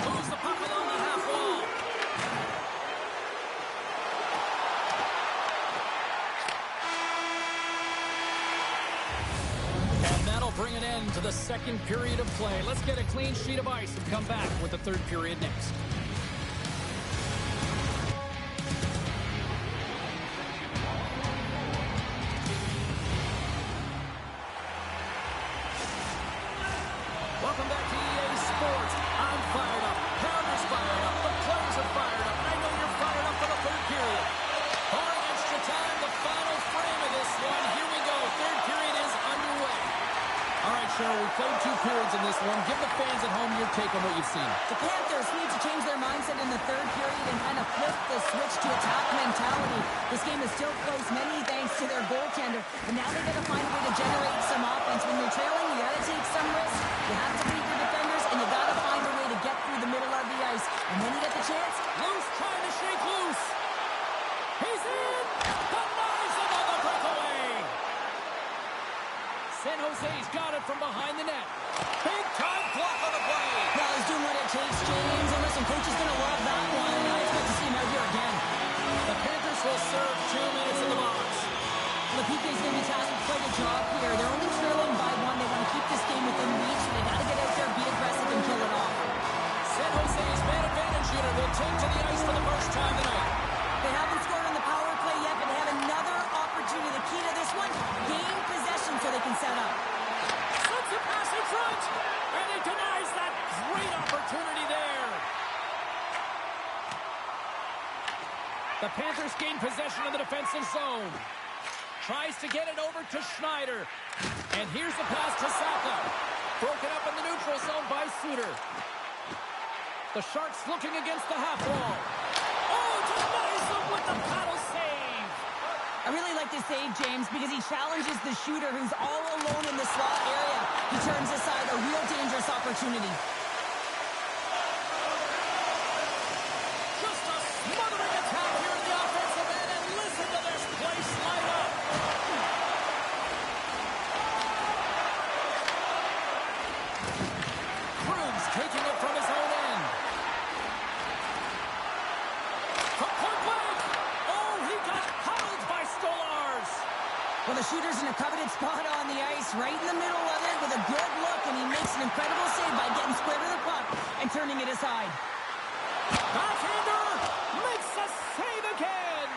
Moves the puck along the half wall. And that'll bring an to the second period of play. Let's get a clean sheet of ice and come back with the third period next. Welcome back to EA Sports. I'm fired up. Pounder's fired up. The players are fired up. And I know you're fired up for the third period. Barring extra time, the final frame of this one. Here we go. Third period is underway. All right, Cheryl, we played 2 periods in this one. Give the fans at home your take on what you've seen. The Panthers need to change their mindset in the third period and kind of flip the switch to attack mentality. This game is still close, many thanks to their goaltender. But now they got to find a way to generate some offense. When you're trailing, you got to take some risks. You have to beat your defenders, and you got to find a way to get through the middle of the ice. And when you get the chance, Loose trying to shake loose. He's in. Denies him on the breakaway. San Jose's got it from behind the net. Big time block on the play. well, he's doing what it takes, James. And listen, coach is going to love that one. I expect to see him out here again. The Panthers will serve 2 minutes in the box. The PK's going to be tasked with quite a job here. They're only trailing by 1. They want to keep this game within reach, so they got to get out there, be aggressive, and kill it off. San Jose's man advantage unit will take to the ice for the first time tonight. They haven't scored on the power play yet, but they have another opportunity. The key to this one, gain possession so they can set up. Slips a pass in front, and he denies that great opportunity there. The Panthers gain possession of the defensive zone. Tries to get it over to Schneider. And here's the pass to Saka. Broken up in the neutral zone by Suter. The Sharks looking against the half wall. Oh, denies him with the paddle save. I really like this save, James, because he challenges the shooter who's all alone in the slot area. He turns aside a real dangerous opportunity. Just a smothering attack here in the offensive end, and listen to this place light up. Crooms taking it from his own end. From point blank. Oh, he got huddled by Stolars. Well, the shooter's in a coveted spot on the ice, right in the middle of it with a good look, and he makes an incredible save by getting square to the puck and turning it aside. Backhander makes a save again.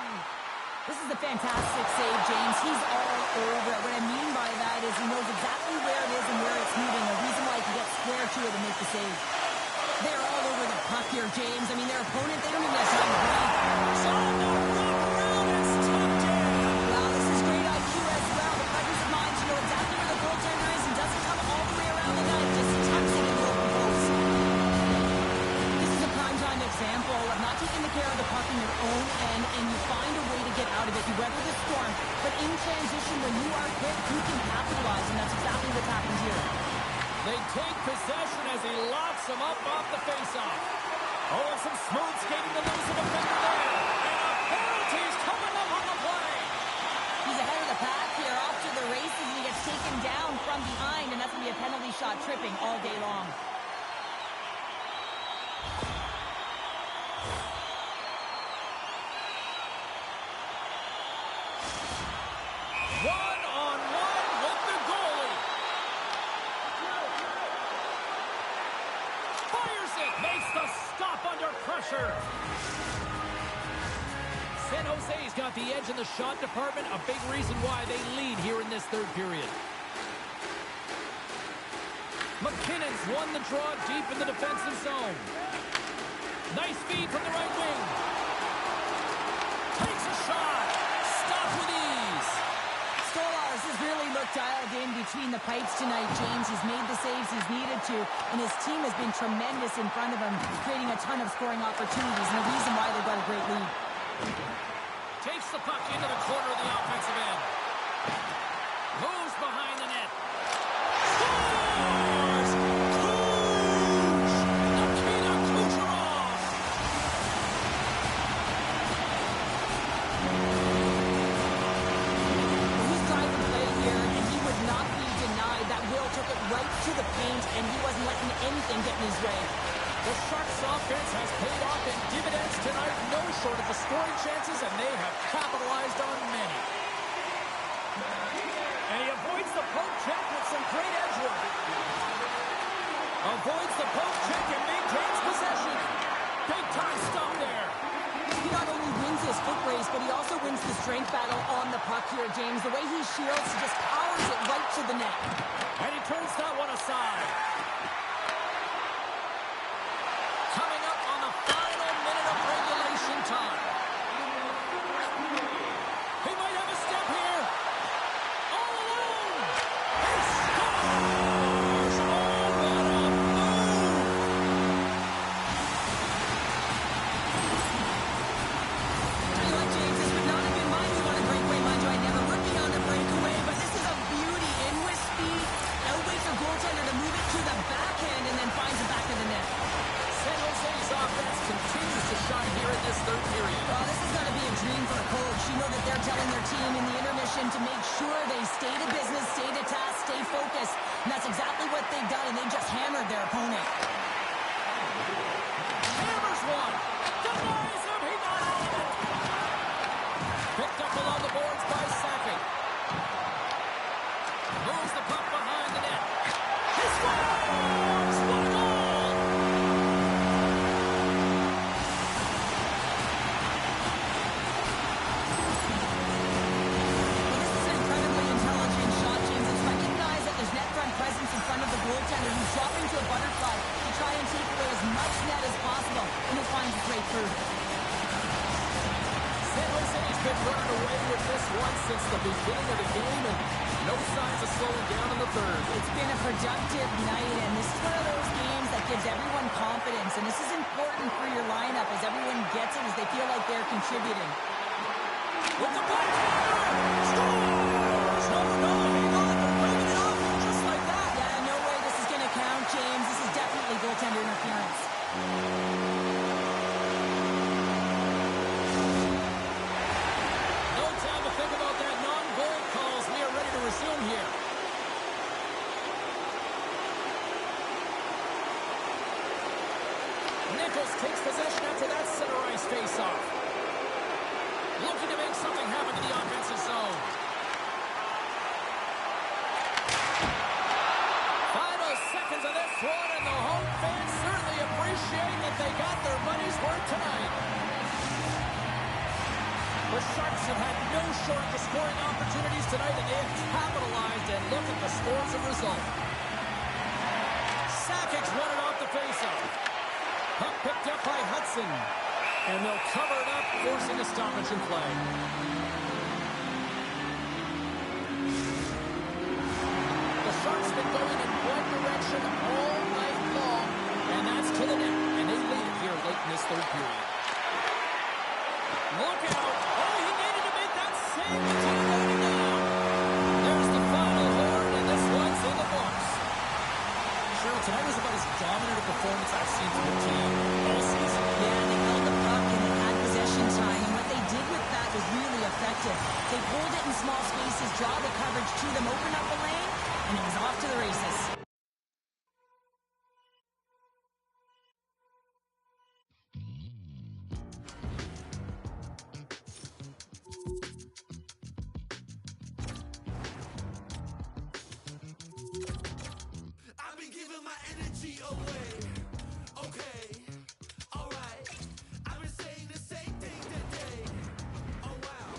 This is a fantastic save, James. He's all over it. What I mean by that is he knows exactly where it is and where it's moving. The reason why he can get square to it and make the save. They're all over the puck here, James. I mean, their opponent, they don't even have time to breathe. It's on the wrap around. It's tucked in. Wow, this is great IQ as well. The presence of mind to know exactly where the goaltender is and doesn't come all the way around the net. Just tucks it in the open post. This is a prime-time example of not taking the care of the puck in your own end, and you find a way to get out of it. You weather the storm, but in transition, when you are quick, you can capitalize, and that's exactly what's happened here. They take possession as he locks him up off the faceoff. Oh, and some smooth skating to lose a defender there. And a penalty's coming up on the play. He's ahead of the pack here, off to the races, and he gets taken down from behind, and that's going to be a penalty shot tripping all day long. One-on-one with the goalie. Fires it. Makes the stop under pressure. San Jose's got the edge in the shot department. A big reason why they lead here in this third period. McKinnon's won the draw deep in the defensive zone. Nice feed from the right wing. Takes a shot. Stop with ease. Stolars has really looked dialed in between the pipes tonight, James. He's made the saves he's needed to, and his team has been tremendous in front of him, creating a ton of scoring opportunities, and the reason why they've got a great lead. Takes the puck into the corner of the offensive end. Moves behind the net. Scores! Kuch! Nikita Kucherov! He's driving play here, and he would not be denied. That Will took it right to the paint, and he wasn't letting anything get in his way. The Sharks' offense has paid off in dividends tonight. No short of the scoring chances, and they have capitalized on many. And he avoids the poke check with some great edge work. Avoids the poke check and maintains possession. Big time stop there. He not only wins his foot race, but he also wins the strength battle on the puck here, James. The way he shields, he just powers it right to the net. And he turns that one aside. Coming up on the final minute of regulation time. He might have a step here. All alone. He scores! Oh, what a move! Tell you what, James, this would not have been mine on a breakaway. Mind you, I never would be on a breakaway, but this is a beauty. In with speed, outwaits a goaltender to move it to the backhand and then finds the back of the net. San Jose's offense continues to shine here in this third period. Well, this is going to be a dream for a coach. You know that they're telling their team in the intermission to make sure they stay to business, stay to task, stay focused. And that's exactly what they've done, and they just hammered their opponent. Hammers one. Denies him. He got all of it. Picked up along the boards by Sakic. Moves the puck behind the net. He scores! What a goal! Well, this is an incredibly intelligent shot, James. It's recognized that there's net front presence in front of the goaltender who's dropping to a butterfly to try and take away as much net as possible, and it finds its way through. San Jose's been running away with this one since the beginning of the game, and no signs of slowing down in the third. It's been a productive night, and this is one of those games that gives everyone confidence, and this is important for your lineup as everyone gets it, as they feel like they're contributing. With the backhander! Scores! No, he got it. Breaking it off just like that. Yeah, no way this is going to count, James. This is definitely goaltender interference. No time to think about that non-goal calls. We are ready to resume here. Nichols takes possession after that center ice face-off. Looking to make something happen to the offensive zone. Final seconds of this one, and the home fans certainly appreciate that they got their money's worth tonight. The Sharks have had no shortage of scoring opportunities tonight, and they have capitalized, and look at the scores and result. Sakic's won it off the faceoff. Puck picked up by Hudson. And they'll cover it up, forcing a stoppage in play. The Sharks have been going in one direction all night long, and that's to the net. And they lead it here late in this third period. Look out! Oh, he needed to make that save to take it over now. There's the final horn, and this one's in the books. Cheryl, tonight was about as dominant a performance I've seen from the team all season. Yeah, they held the puck and they had possession time, and what they did with that was really effective. They pulled it in small spaces, draw the coverage to them, open up the lane, and it was off to the races. I've been giving my energy away. Okay, alright. I've been saying the same thing today. Oh wow.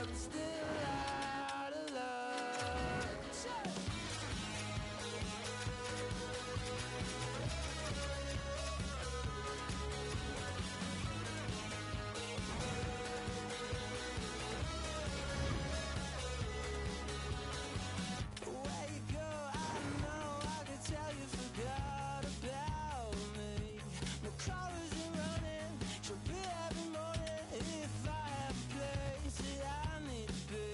but still out of luck. Where you go, I know, I could tell you forgot about me. My car isn't running, she'll be every morning. If I have a place that I need to be,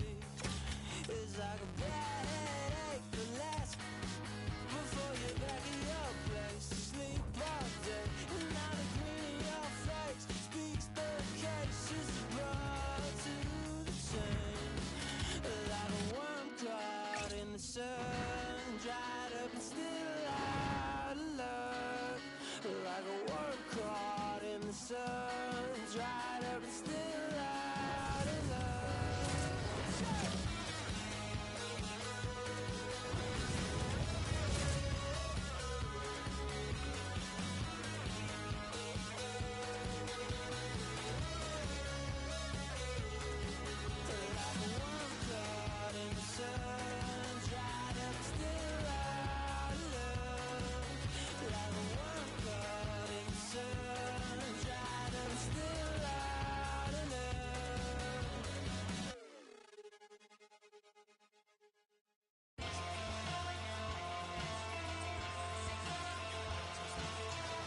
it's like a bad headache that lasts before you're back at your place to sleep all day. And now the grin in your face speaks the case, just brought to the chain. Like a worm caught in the sun, dried up and still out of luck. Like a worm caught in the sun, dried up and still out of luck. Like a worm caught in the sun, dried up and still out of luck. Like a worm caught in the sun, dried up and still out of luck.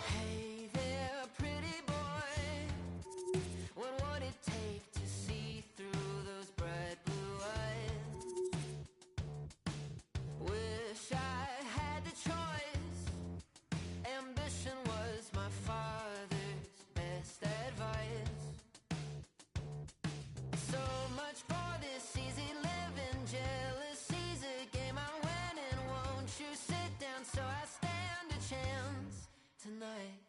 Hey there, pretty boy. What would it take to see through those bright blue eyes? Wish I had the choice. Ambition was my father's best advice. So much for this easy living, jealousy's a game I win in. Won't you sit down so I stand a chance tonight?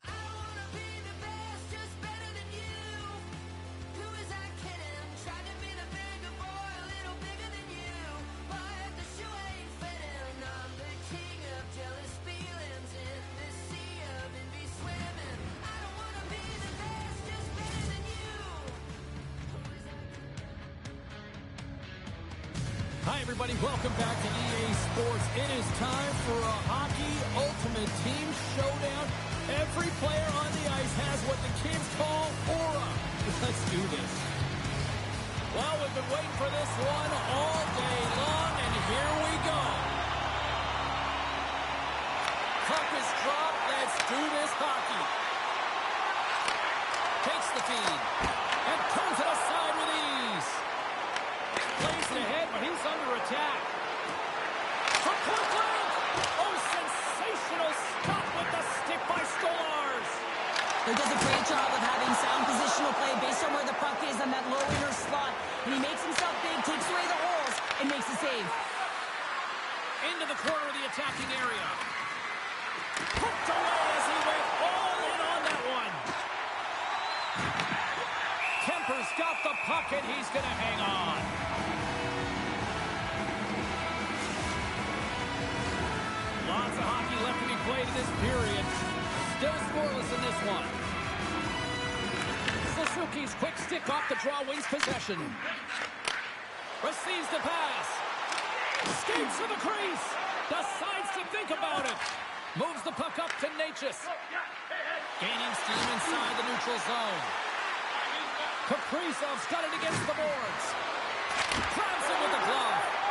I wanna be the best, just better than you. Who is I kidding? Tried to be the bigger boy, a little bigger than you. But the shoe ain't fitting. I'm the king of jealous feelings in this sea of envy swimming. I don't wanna be the best, just better than you. Hi, everybody. Welcome back to EA Sports. It is time for a Hockey Ultimate Team Showdown. Every player on the ice has what the kids call aura. Let's do this. Well, we've been waiting for this one all day long, and here we go. Puck is dropped. Let's do this hockey. Takes the feed and turns it aside with ease. Plays it ahead, but he's under attack. From point blank. Oh, sensational stop with the stick by Stolars. He does a great job of having sound positional play based on where the puck is on that low inner slot. And he makes himself big, takes away the holes, and makes a save. Into the corner of the attacking area. Hooked away as he went all in on that one. Kemper's got the puck, and he's going to hang on. Lots of hockey left to be played in this period. Still scoreless in this one. Suzuki's quick stick off the draw wins possession. Receives the pass. Skates to the crease. Decides to think about it. Moves the puck up to Natchez. Gaining steam inside the neutral zone. Kaprizov's got it against the boards. Grabs it with the glove.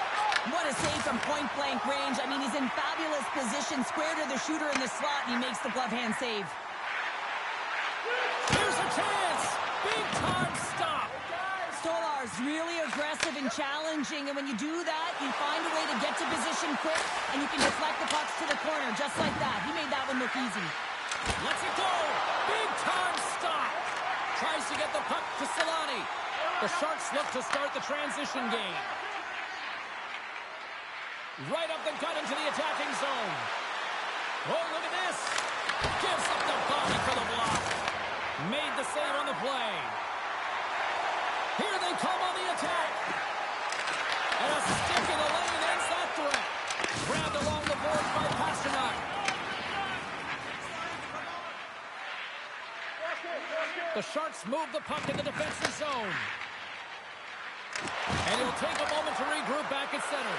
What a save from point-blank range. I mean, he's in fabulous position, square to the shooter in the slot, and he makes the glove hand save. Here's a chance. Big-time stop. Stolar's really aggressive and challenging, and when you do that, you find a way to get to position quick, and you can deflect the pucks to the corner, just like that. He made that one look easy. Lets it go. Big-time stop. Tries to get the puck to Solani. The Sharks look to start the transition game. Right up the gut into the attacking zone. Oh, look at this. Gives up the body for the block. Made the save on the play. Here they come on the attack. And a stick in the lane ends that threat. Grabbed along the boards by Pasternak. The Sharks move the puck in the defensive zone. And he'll take a moment to regroup back at center.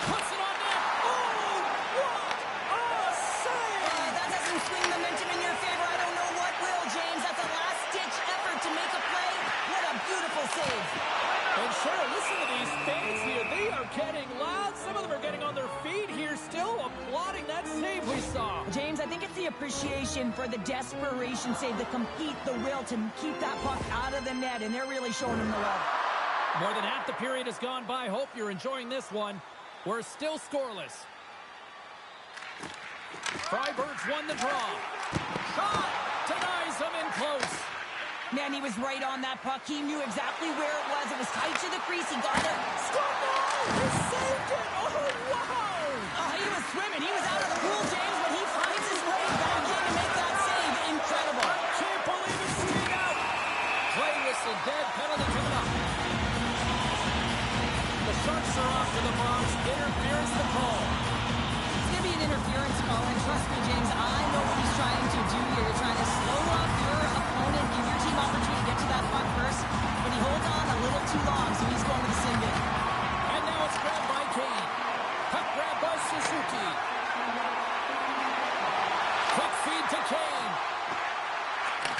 Puts it on net. Oh, what a save! That doesn't swing momentum in your favor. I don't know what will, James. That's a last-ditch effort to make a play. What a beautiful save. And sure, listen to these fans here. They are getting loud. Some of them are getting on their feet here, still applauding that save we saw. James, I think it's the appreciation for the desperation save, the compete, the will to keep that puck out of the net, and they're really showing him the love. More than half the period has gone by. Hope you're enjoying this one. We're still scoreless. Freiburg's won the draw. Shot! Denies him in close. Man, he was right on that puck. He knew exactly where it was. It was tight to the crease. He got there. Score! He saved it! Oh, wow! He was swimming. He was out of the pool, James, but he finds his way back in to make that save. Incredible. Can't believe it stayed out. Play whistle dead. Penalty coming up. The Sharks are off to the box. Interference the call. It's going to be an interference call, and trust me, James, I know what he's trying to do here. They're trying to slow up your opponent, give your team opportunity to get to that puck first, but he holds on a little too long, so he's going to the sin bin. And now it's grabbed by Kane. Puck grabbed by Suzuki. Quick feed to Kane.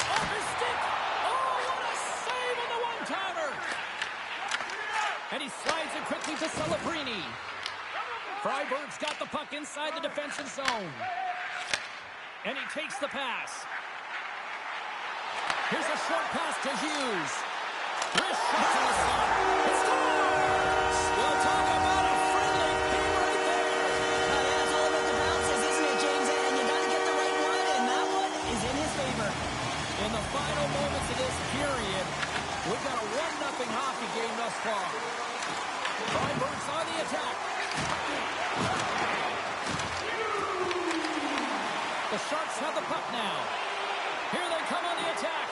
Off his stick. Oh, what a save on the one-timer. And he slides it quickly to Celebrini. Freiburg's got the puck inside the defensive zone. And he takes the pass. Here's a short pass to Hughes. Wrist shot to the slot. He scores! We'll talk about a friendly game right there. Yeah, it's all about the bounces, isn't it, James? And you got to get the right one, and that one is in his favor. In the final moments of this period, we've got a 1-0 hockey game thus far. Freiburg's on the attack. The Sharks have the puck now. Here they come on the attack.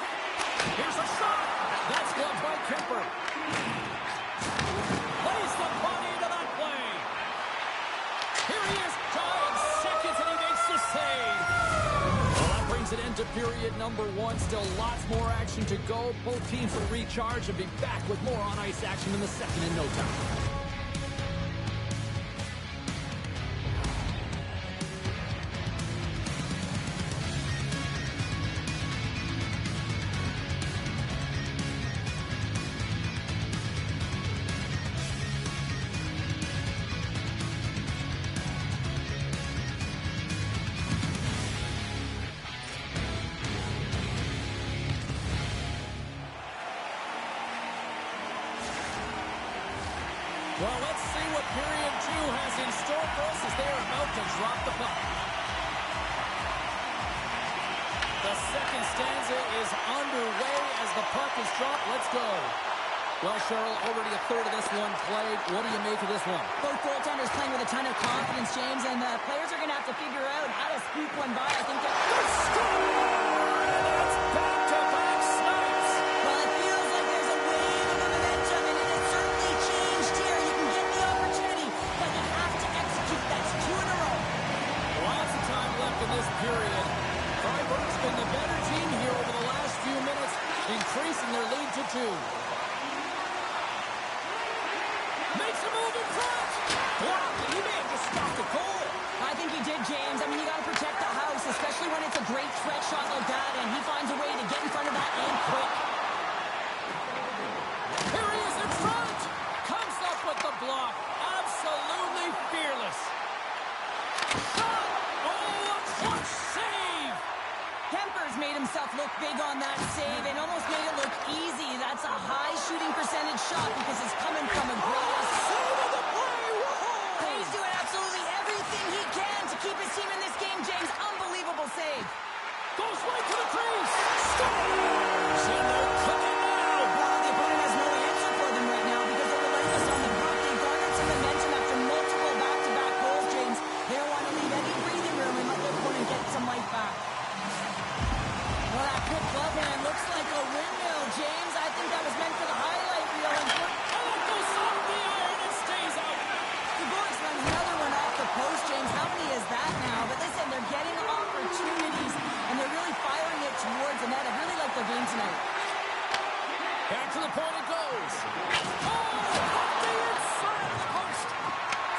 Here's a shot. That's blocked by Kemper. Plays the body into that play. Here he is. 5 seconds and he makes the save. Well, that brings it into period number 1. Still lots more action to go. Both teams will recharge and be back with more on-ice action in the second in no time. Well, let's see what period 2 has in store for us as they are about to drop the puck. The second stanza is underway as the puck is dropped. Let's go. Well, Cheryl, already a third of this one played. What do you make of this one? Both goaltenders playing with a ton of confidence, James, and the players are going to have to figure out how to squeak one by. I think they're... That's back-to-back snipes. Well, it feels like there's a wave of momentum, and it has certainly changed here. You can get the opportunity, but you have to execute. That's 2 in a row. Lots of time left in this period. Freiburg's been the better team here over the last few minutes, increasing their lead to 2. Makes a move in front. Wow, he may have just stopped the goal. I think he did, James. I mean, you got to protect the house, especially when it's a great stretch shot like that, and he finds a way to get in front of that and quick. Here he is in front. Comes up with the block. Absolutely fearless. Shot. Oh, a clutch save. Kemper's made himself look big on that save and almost made it look easy. That's a high shooting percentage shot because it's coming from a great Save of the play. Whoa. He's doing absolutely everything he can to keep his team in this game, James. Unbelievable save. Goes right to the crease. Scores. And they're cooking now. Well, the opponent has no answer for them right now because they're relentless on the puck. They garnered some momentum after multiple back-to-back goals, James. They don't want to leave any breathing room and let their opponent get some life back. Well, that quick glove hand looks like a windmill, James. I think that was meant for the highlight reel. Oh, it goes off the iron and stays out. The Bullets runs another one off the post, James. How many is that now? But listen, they're getting opportunities, and they're really firing it towards the net. I really like their game tonight. Back to the point it goes. Oh, off the inside of the post.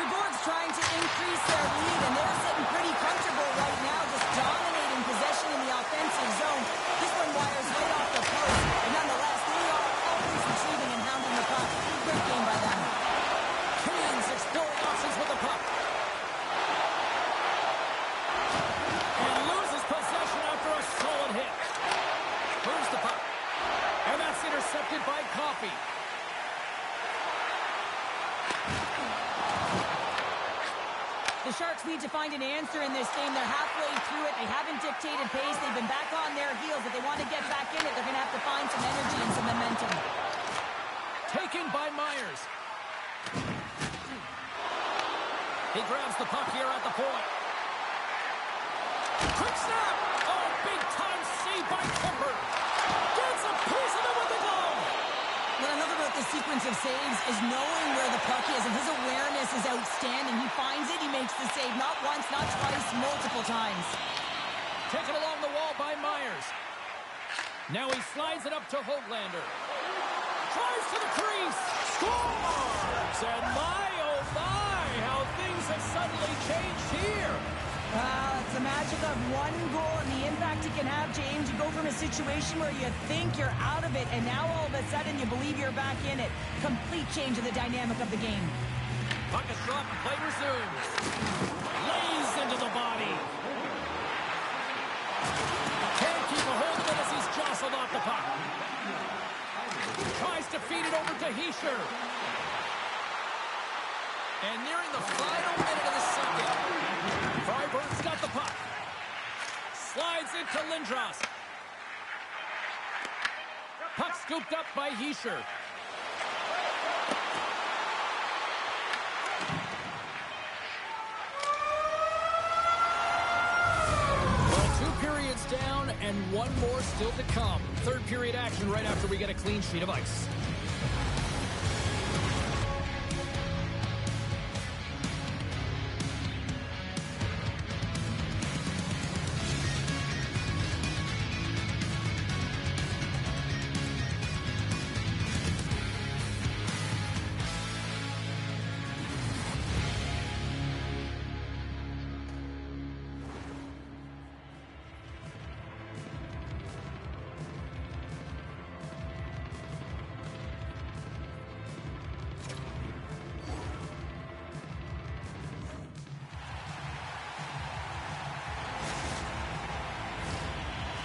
The Gorgs trying to increase their lead, and they're sitting pretty comfortable right now, just dominating possession in the offensive zone. This one wires right off the post, but nonetheless, they are always retrieving and hounding the puck. Great game by them. Kings exploring options with the puck. And loses possession after a solid hit. Moves the puck. And that's intercepted by Coffey. The Sharks need to find an answer in this game. They're halfway through it. They haven't dictated pace. They've been back on their heels. If they want to get back in it, they're going to have to find some energy and some momentum. Taken by Myers. He grabs the puck here at the point. Quick snap! Oh, big time save by Kemper. Gets a piece of it with the glove. What I love about this sequence of saves is knowing where the puck is, and his awareness is outstanding. He finds it, he makes the save, not once, not twice, multiple times. Taken along the wall by Myers. Now he slides it up to Hoglander. Drives to the crease. Scores! And my, oh my, how things have suddenly changed here. It's the magic of one goal and the impact it can have, James. You go from a situation where you think you're out of it, and now all of a sudden you believe you're back in it. Complete change of the dynamic of the game. Puck is dropped and play resumes. Lays into the body. Can't keep a hold of it as he's jostled off the puck. Tries to feed it over to Hischier. And nearing the final minute of the second, Freiburg's got the puck. Slides into Lindros. Puck scooped up by Hischier. Well, 2 periods down and 1 more still to come. Third period action right after we get a clean sheet of ice.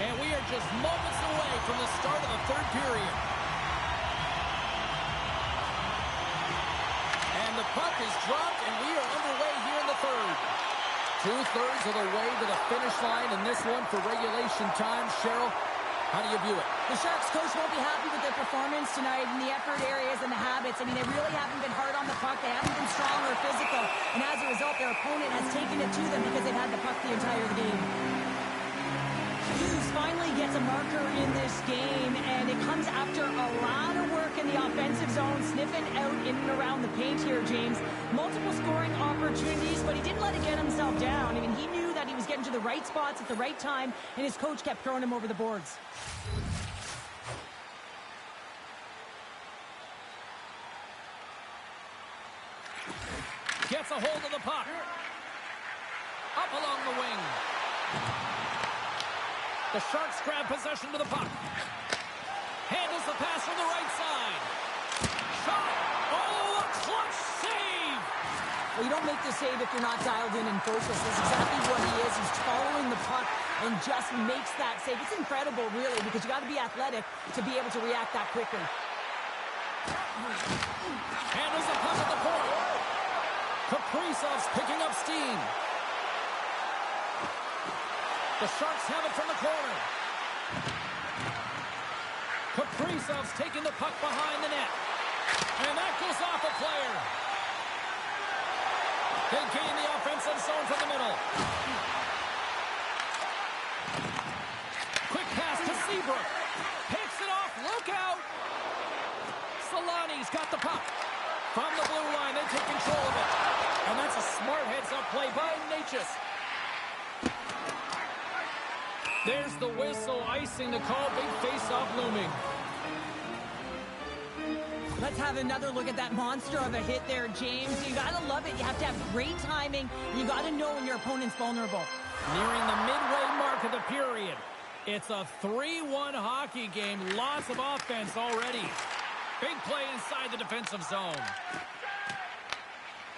And we are just moments away from the start of the third period. And the puck is dropped, and we are underway here in the third. 2/3 of the way to the finish line in this one for regulation time. Cheryl, how do you view it? The Sharks coach won't be happy with their performance tonight in the effort areas and the habits. I mean, they really haven't been hard on the puck. They haven't been strong or physical. And as a result, their opponent has taken it to them because they've had the puck the entire game. Hughes finally gets a marker in this game, and it comes after a lot of work in the offensive zone, sniffing out in and around the paint here, James. Multiple scoring opportunities, but he didn't let it get himself down. I mean, he knew that he was getting to the right spots at the right time, and his coach kept throwing him over the boards. Gets a hold of the puck. Up along the wing. The Sharks grab possession to the puck. Handles the pass from the right side. Shot. Oh, a clutch save. Well, you don't make the save if you're not dialed in and focused. That's exactly what he is. He's following the puck and just makes that save. It's incredible, really, because you got to be athletic to be able to react that quickly. Handles the puck at the point. Kaprizov's picking up steam. The Sharks have it from the corner. Kaprizov's taking the puck behind the net. And that goes off a player. They gain the offensive zone from the middle. Quick pass to Seabrook. Picks it off. Look out. Solani's got the puck. From the blue line, they take control of it. And that's a smart heads-up play by Natchez. There's the whistle, icing the call. Big face-off looming. Let's have another look at that monster of a hit there, James. You gotta love it. You have to have great timing. You gotta know when your opponent's vulnerable. Nearing the midway mark of the period. It's a 3-1 hockey game. Lots of offense already. Big play inside the defensive zone.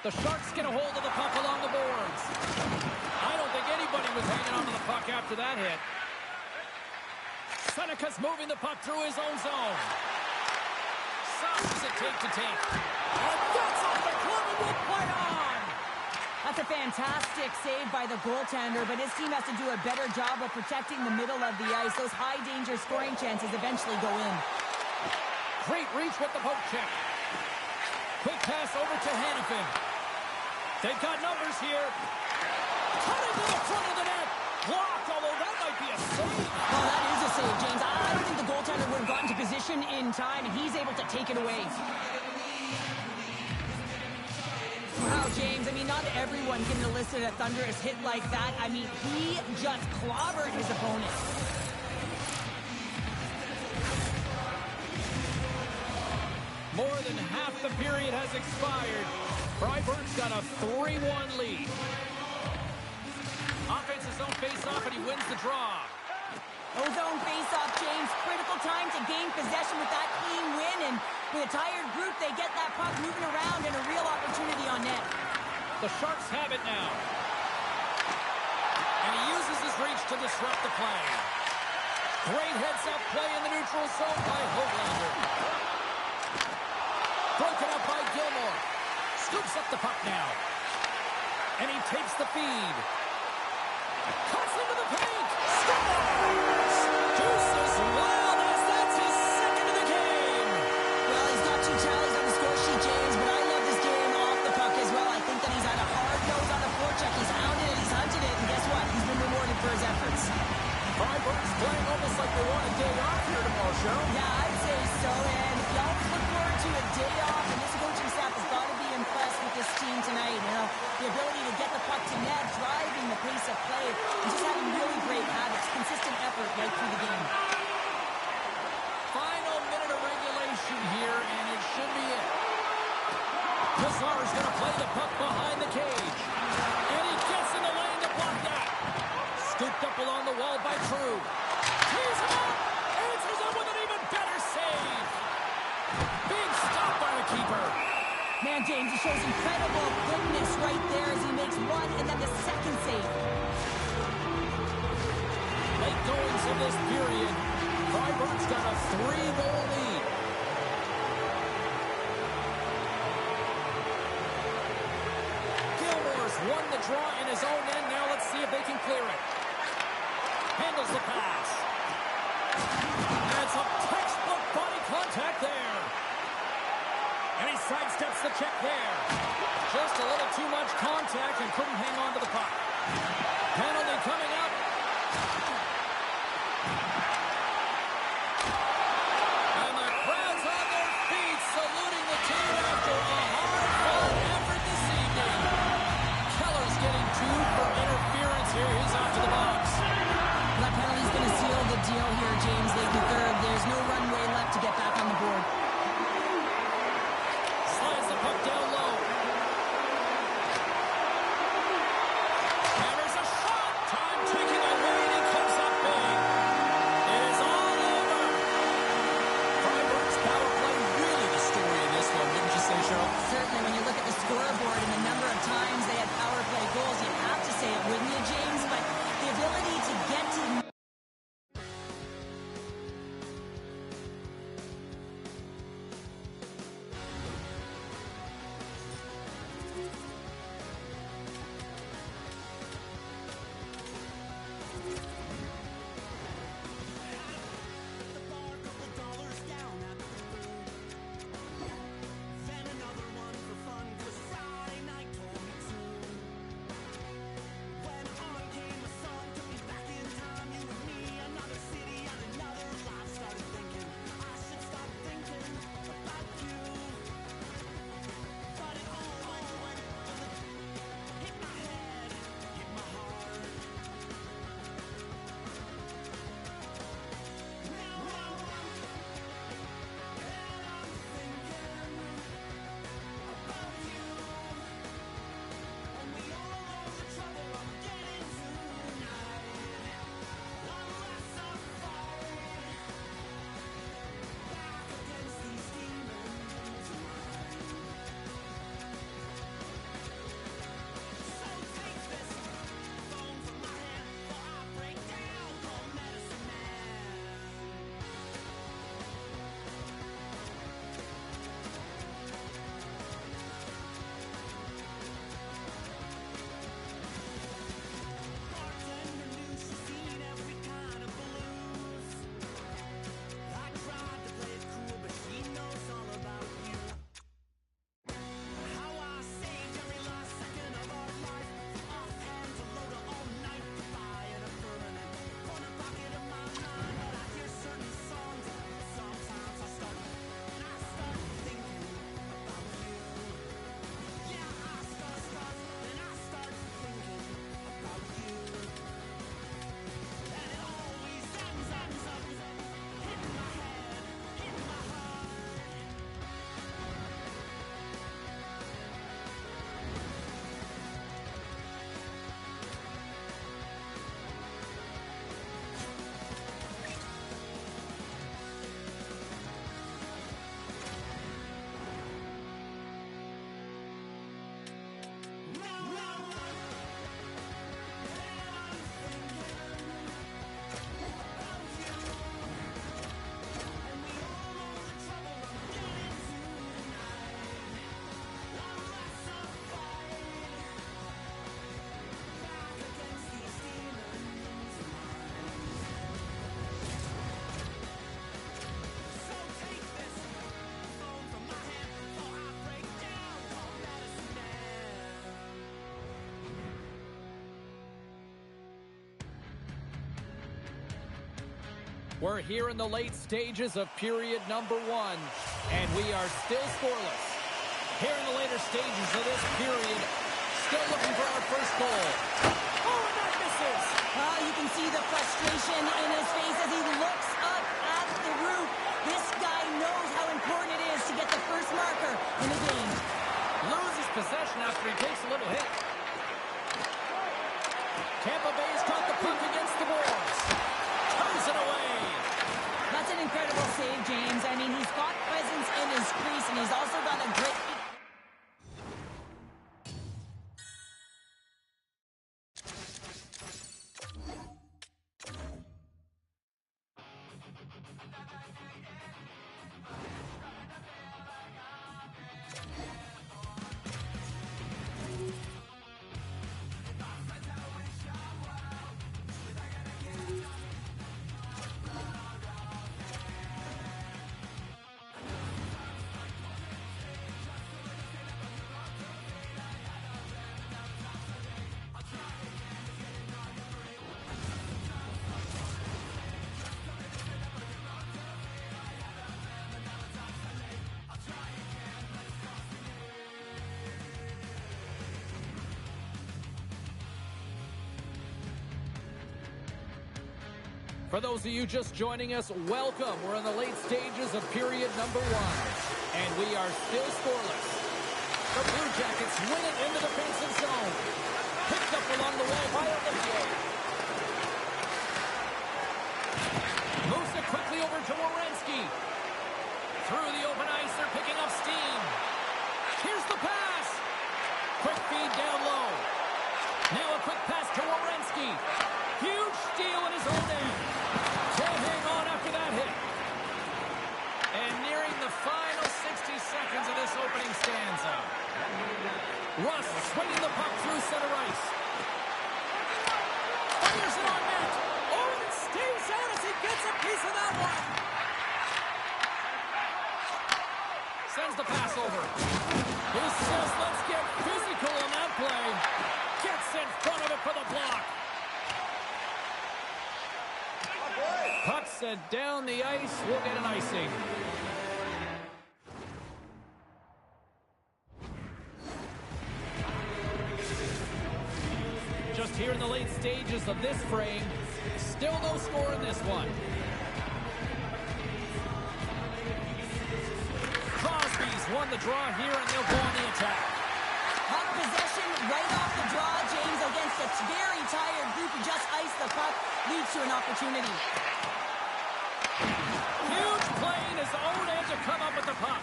The Sharks get a hold of the puck along the boards. I don't think anybody was hanging on to the puck after that hit. Seneca's moving the puck through his own zone. Sauces it take to take. And that's off the glove and will play on. That's a fantastic save by the goaltender, but his team has to do a better job of protecting the middle of the ice. Those high-danger scoring chances eventually go in. Great reach with the poke check. Quick pass over to Hannafin. They've got numbers here. Cutting to the front of the net. Blocked, although that might be a save. Oh, that is a save, James. I don't think the goaltender would have gotten to position in time, and he's able to take it away. Wow, James, I mean, not everyone can elicit a thunderous hit like that. I mean, he just clobbered his opponent. More than half the period has expired. Freiburg's got a 3-1 lead. Offensive zone face-off, and he wins the draw. Zone face-off, James. Critical time to gain possession with that clean win, and with a tired group, they get that puck moving around and a real opportunity on net. The Sharks have it now. And he uses his reach to disrupt the play. Great heads-up play in the neutral zone by Hoglander. Broken up by Gilmore. Scoops up the puck now. And he takes the feed. Cuts into the paint. Scores! Deuces wild as that's his second of the game. Well, he's got 2 tallies on the score sheet, James, but I love this game off the puck as well. I think that he's had a hard nose on the forecheck. He's hounded it, he's hunted it, and guess what? He's been rewarded for his efforts. Freiburg's playing almost like they want a day off here tomorrow, Cheryl. Yeah, I'd say so, and you always look forward to a day off, and this coaching staff has got to be impressed with this team tonight. You know, the ability to get the puck to net, driving the pace of play, and just having really great habits, consistent effort right through the game. Final minute of regulation here, and it should be it. Lazar's going to play the puck behind the cage. And he gets in the lane to block that. Scooped up along the wall by Crew. Tees him up. Answers it with an even better save. Big stop by the keeper. Man, James, he shows incredible quickness right there as he makes one and then the second save. Late goings of this period. Freiburg's got a 3-goal lead. Gilmore's won the draw in his own end. Now let's see if they can clear it. Handles the pass. And some textbook body contact there. And he sidesteps the check there. Just a little too much contact and couldn't hang on to the puck. Penalty coming up. And the crowd's on their feet saluting the team after a hard-fought effort this evening. Keller's getting 2 for interference here. He's out to the box. That penalty's going to seal the deal here, James. Late in the third. There's no runway left to get back on the board. Slides the puck down low. Hammers a shot. Time ticking away, and he comes We're here in the late stages of period number 1, and we are still scoreless. Here in the later stages of this period, still looking for our first goal. Oh, and that misses! You can see the frustration in his face as he looks up at the roof. This guy knows how important it is to get the first marker in the game. Loses possession after he takes a little hit. Tampa Bay's got the puck against the boards. Turns it away. That's an incredible save, James. I mean, he's got presence in his crease, and he's also got a great... For those of you just joining us, welcome. We're in the late stages of period number 1, and we are still scoreless. The Blue Jackets win it in the defensive zone. Picked up along the wall by Olivier. Moves it quickly over to Werenski. Through the open ice, they're picking up steam. Here's the pass. Quick feed down low. Now a quick pass to Werenski. Huge steal in his own end. Can't hang on after that hit. And nearing the final 60 seconds of this opening stanza. Russ swinging the puck through center ice. Fires it on net. Oh, and it stays out as he gets a piece of that one. Sends the pass over. He says, let's get physical on that play. Gets in front of it for the block. Puck sent down the ice. We'll get an icing. Just here in the late stages of this frame. Still no score in this one. Crosby's won the draw here, and they'll go on the attack. Puck possession right off the draw, James, against a very tired group who just iced the puck, leads to an opportunity. Huge play in his own end to come up with the puck.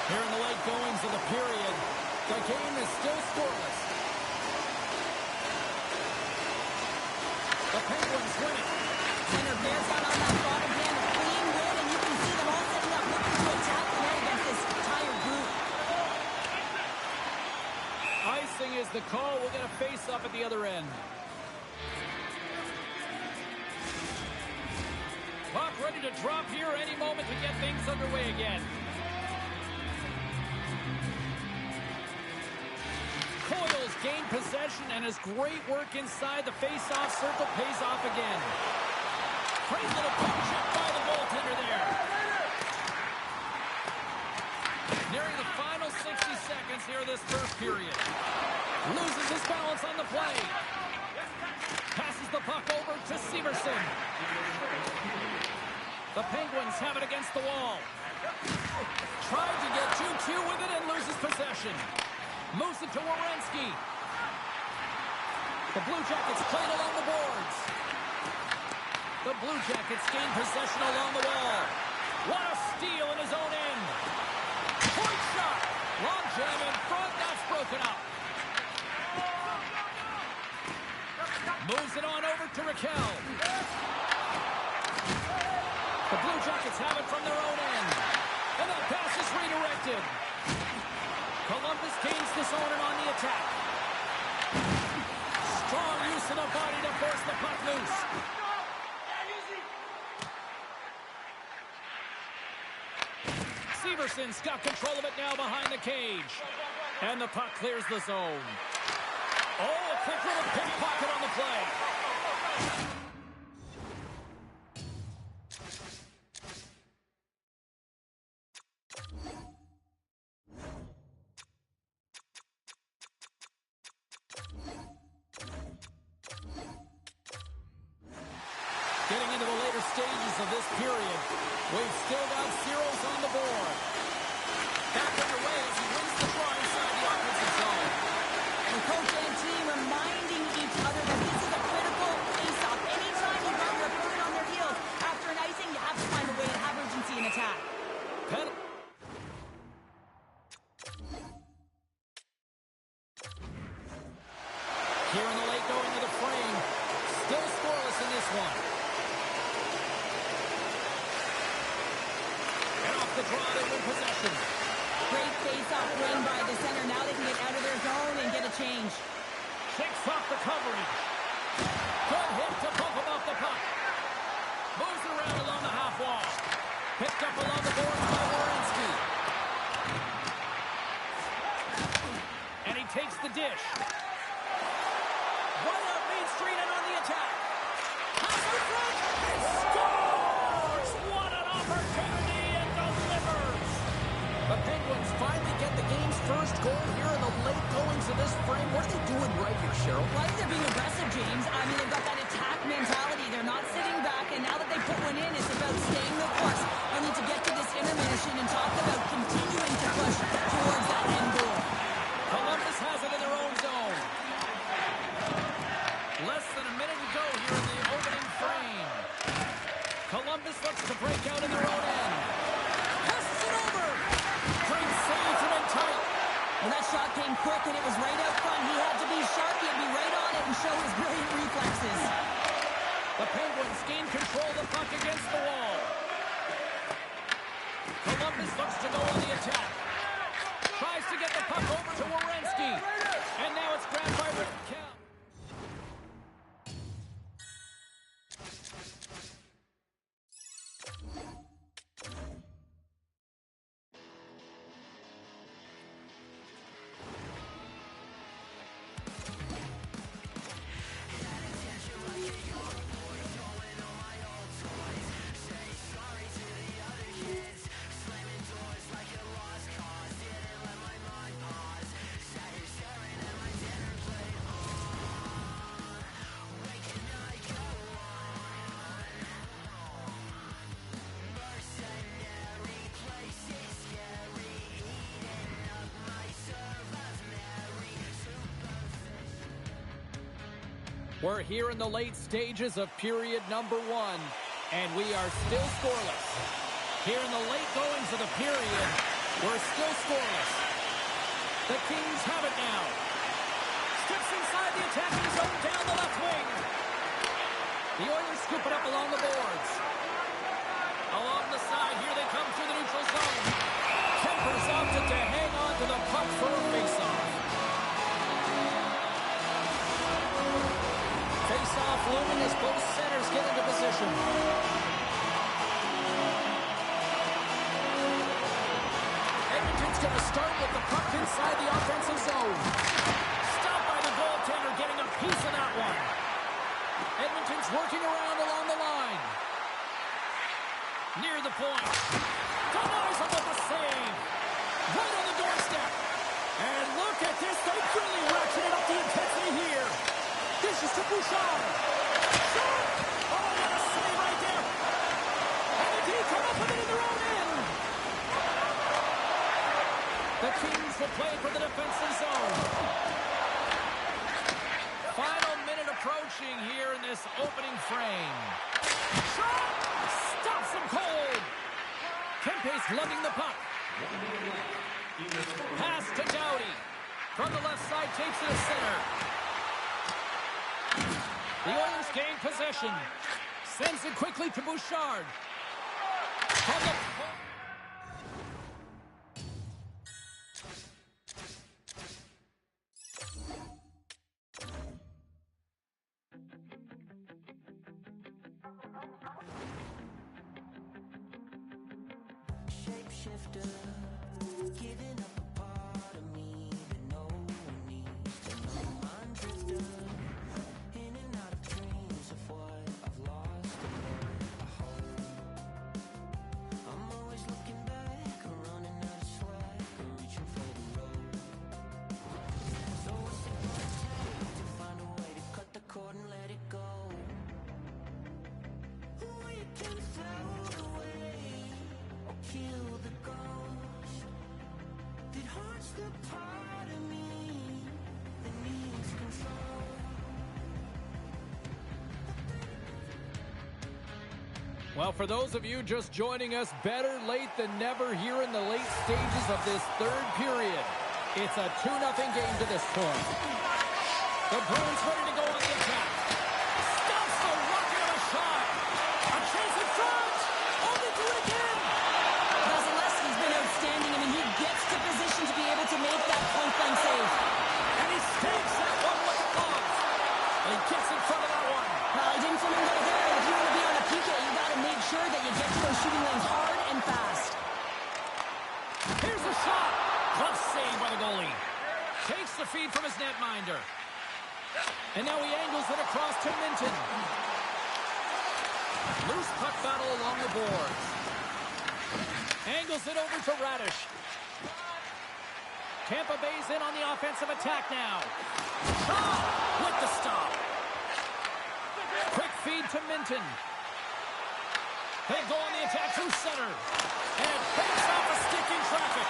Here in the late goings of the period, the game is still scoreless. The Penguins win it. Center bears down on that bottom hand, a clean win, and you can see them all setting up, looking to attack the net against this tired group. Icing is the call. We'll get a face-up at the other end. Puck ready to drop here any moment to get things underway again. Coyle's gained possession, and his great work inside the face-off circle pays off again. Great little poke check by the goaltender there. Nearing the final 60 seconds here of this first period. Loses his balance on the play. Passes the puck over to Severson. The Penguins have it against the wall. Tried to get 2-2 with it and loses possession. Moves it to Werenski. The Blue Jackets played along the boards. The Blue Jackets gain possession along the wall. What a steal in his own end. Point shot. Long jam in front. That's broken up. Moves it on over to Raquel. The Blue Jackets have it from their own end. And that pass is redirected. Columbus gains this zone and on the attack. Strong use of the body to force the puck loose. Severson's got control of it now behind the cage. And the puck clears the zone. Oh, a quick little pickpocket on the play. Getting into the later stages of this period, we've still got zeros on the board. Back underway as he wins the draw inside the offensive zone. And coach and team reminding each other that this is a critical face-off. Anytime you've got your opponent on their heels after an icing, you have to find a way to have urgency in attack. Here in the late going to the frame. Still scoreless in this one. And off the draw, they win possession. Great face-off win by the center. Now they can get out of their zone and get a change. Shakes off the coverage. Good hit to bump him off the puck. Moves it around along the half wall. Picked up along the boards by Werenski. And he takes the dish. Right up Main Street and on the attack. Pass in front and scores! What an opportunity and delivers! The Penguins finally get the game's first goal here in the late goings of this frame. What are they doing right here, Cheryl? Well, I think they're being aggressive, James. I mean, they've got that attack mentality. They're not sitting back, and now that they put one in, it's about staying the course. I need to get to this intermission and talk about continuing to push towards that end goal. Columbus has it in their own zone. Less than a minute to go here in the opening frame. Columbus looks to break out in their own end. Passes it over. Green saves him in tight. Well, that shot came quick, and it was right out front. He had to be sharp. He had to be right on it and show his brilliant reflexes. The Penguins gain control of the puck against the wall. Columbus looks to go on the attack. Tries to get the puck over to Werenski. And now it's grabbed by Rick Kell. We're here in the late stages of period number 1, and we are still scoreless. Here in the late goings of the period, we're still scoreless. The Kings have it now. Steps inside the attacking zone down the left wing. The Oilers scoop it up along the boards. Along the side, here they come through the neutral zone. Kemper's opted to hang on to the puck for a faceoff. Face-off looming as both centers get into position. Edmonton's going to start with the puck inside the offensive zone. Stopped by the goaltender, getting a piece of that one. Edmonton's working around along the line. Near the point. Denies him with the save. Right on the doorstep. And look at this. They really ratcheted up the intensity here. This is to Bouchard. Shot! Oh, what a save right there. And the Kings come up with it in their own end. The Kings will play for the defensive zone. Final minute approaching here in this opening frame. Shot! Stops him cold. Kempe's lugging the puck. Pass to Doughty. From the left side, takes it to center. The Oilers gain possession. Sends it quickly to Bouchard. From the... Shapeshifter, giving up a part of me that no one needs to know. I'm Well, for those of you just joining us, better late than never here in the late stages of this third period. It's a 2-0 game to this point. The Bruins ready to go on the attack. Stops the rocket of a shot. A chance in front. Oh, they do it again. Vasilevsky's been outstanding. I mean, he gets to position to be able to make that point-blank save. And he stakes that one with the gloves. And he gets in front of that one. Well, he didn't flamingo there. If you want to be on a PK, you got to make sure that you get to those shooting lanes hard and fast. Here's the shot. Glove save by the goalie. Takes the feed from his netminder. And now he angles it across to Minton. Loose puck battle along the boards. Angles it over to Radish. Tampa Bay's in on the offensive attack now. Shot with the stop. Quick feed to Minton. They go on the attack through center. And it breaks off a stick in traffic.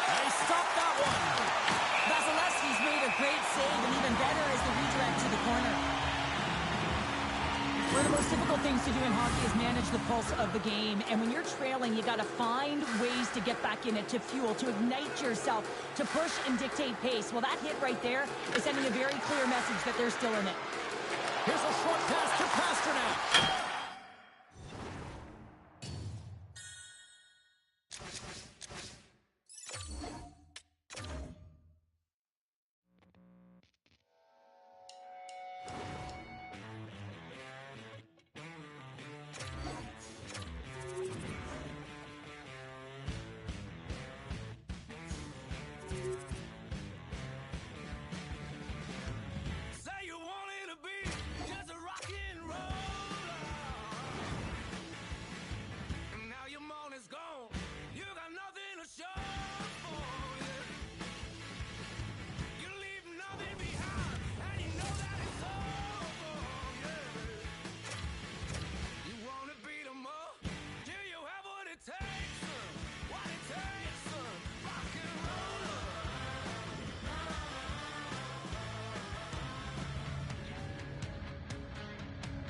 And he stopped that one. Vasilevsky's made a great save, and even better is the redirect to the corner. One of the most difficult things to do in hockey is manage the pulse of the game. And when you're trailing, you got to find ways to get back in it, to fuel, to ignite yourself, to push and dictate pace. Well, that hit right there is sending a very clear message that they're still in it. Here's a short pass to Pasternak.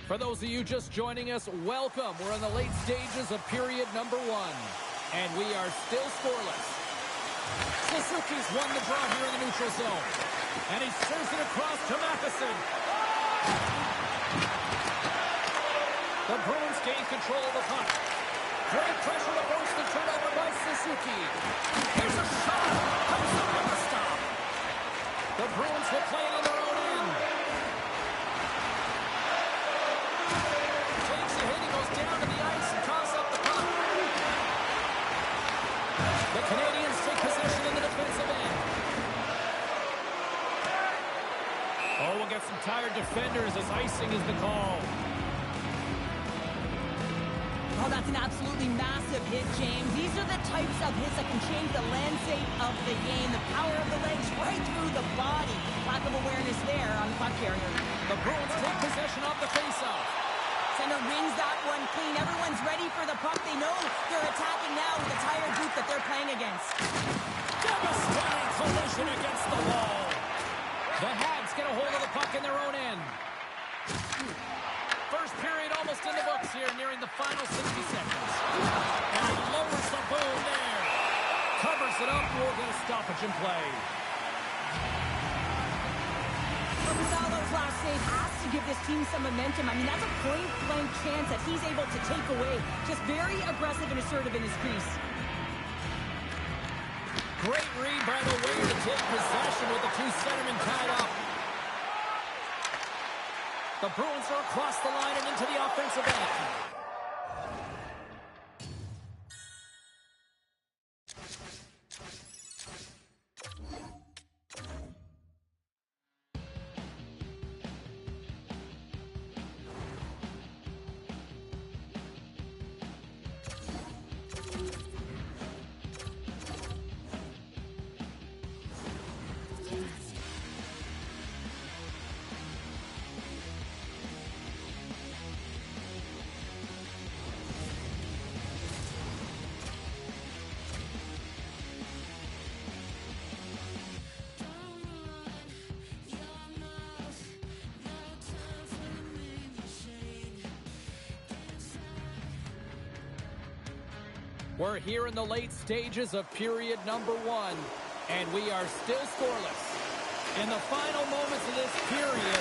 For those of you just joining us, welcome. We're in the late stages of period number 1. And we are still scoreless. Suzuki's won the draw here in the neutral zone. And he serves it across to Matheson. The Bruins gain control of the puck. Great pressure to force the turnover by Suzuki. Here's a shot. Comes up with a stop. The Bruins will play it in their own end. Down to the ice and toss up the puck. The Canadians take possession in the defensive end. Oh, we'll get some tired defenders as icing is the call. Oh, that's an absolutely massive hit, James. These are the types of hits that can change the landscape of the game. The power of the legs right through the body. Lack of awareness there on the puck carrier. The Bruins take possession of the faceoff. Center wins that one clean. Everyone's ready for the puck. They know they're attacking now with the tired group that they're playing against. Devastating collision against the wall. The Habs get a hold of the puck in their own end. First period almost in the books here, nearing the final 60 seconds. And he lowers the boom there. Covers it up. We'll get a stoppage in play. Gonzalo's last save has to give this team some momentum. I mean, that's a point-blank chance that he's able to take away. Just very aggressive and assertive in his crease. Great read by the Wave to take possession with the two centermen tied up. The Bruins are across the line and into the offensive end. We're here in the late stages of period number 1, and we are still scoreless. In the final moments of this period,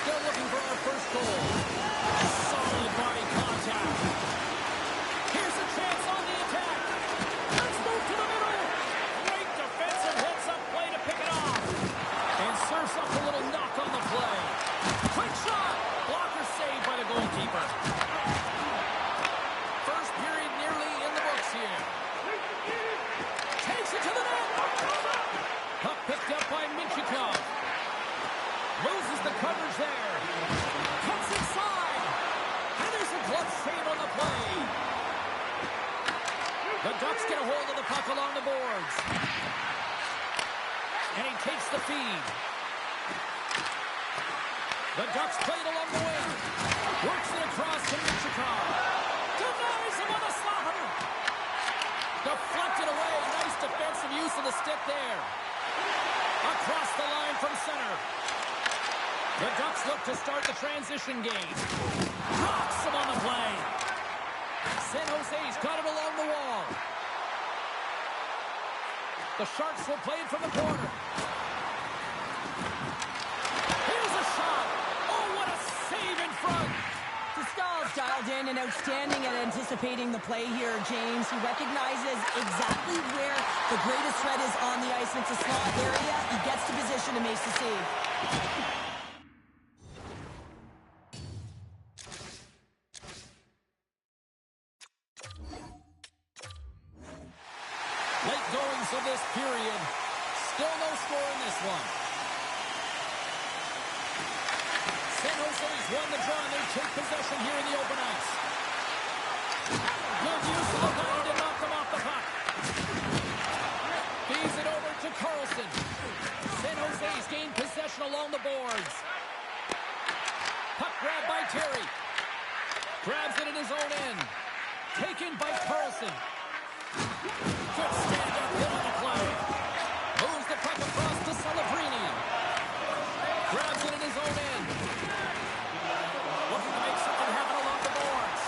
still looking for our first goal. Solid body contact. Here's a chance on the attack. Let's move to the middle. Great defensive heads-up play to pick it off. And serves up a little knock on the play. Quick shot. Blocker saved by the goalkeeper. First period nearly in the books here. Takes it to the net. Puck picked up by Minchikov. Loses the coverage there. Cuts inside. And there's a glove save on the play. The Ducks get a hold of the puck along the boards. And he takes the feed. The Ducks play it along the wing. Works it across to Minchikov. Denies him on the slapper. Deflected away. Nice defensive use of the stick there. Across the line from center. The Ducks look to start the transition game. Rocks him on the play. San Jose's got it along the wall. The Sharks will play it from the corner. Here's a shot. Oh, what a save in front. Stahl's dialed in and outstanding at anticipating the play here, James. He recognizes exactly where the greatest threat is on the ice. It's a slot area. He gets to position and makes the save. Late goings of this period. Still no score in this one. San Jose's won the draw, and they take possession here in the open ice. Good use of the ball to knock them off the puck. Feeds it over to Carlson. San Jose's gained possession along the boards. Puck grabbed by Terry. Grabs it in his own end. Taken by Carlson. Good stand-up hit on the play. Moves the puck across to Celebrini. Grabs it in his own end. Looking to make something happen along the boards.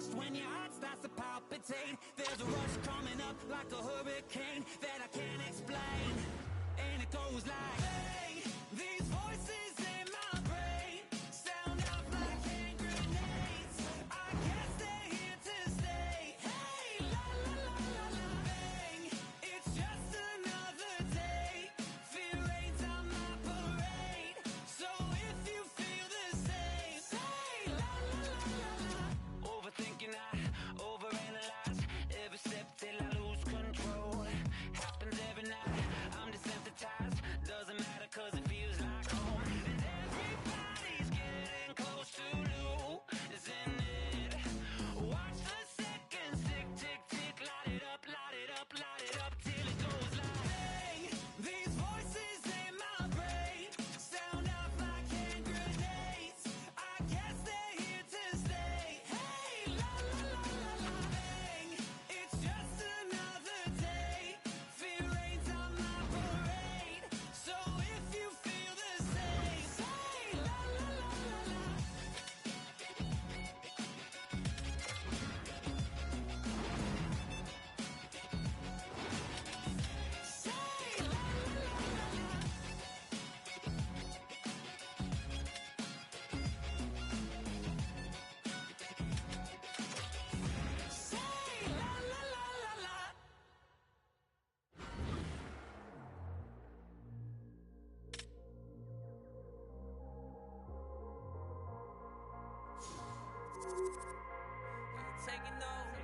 crushed when your heart starts to palpitate. There's a rush coming up like a hurricane that I can't explain. And it goes like, hey, these voices in my brain sound off like hand grenades. I guess they're here to stay. Hey, la la la la la, bang. It's just another day. Fear rains on my parade. So if you feel the same, say la la la la la. Overthinking, I overanalyze every step till I lose control. Happens every night, I'm desensitized. Doesn't matter cause it feels like home. And everybody's getting close to losing it. Watch the seconds tick, tick, tick. Light it up, light it up, light it up till it goes like, bang. These voices in my brain sound off like hand grenades. I guess they're here to stay. Hey, la la la la la, bang. It's just another day. Fear rains on my parade. So if you feel the same, say la la la la la. Say la la la la la. Say la la la la la. Taking over.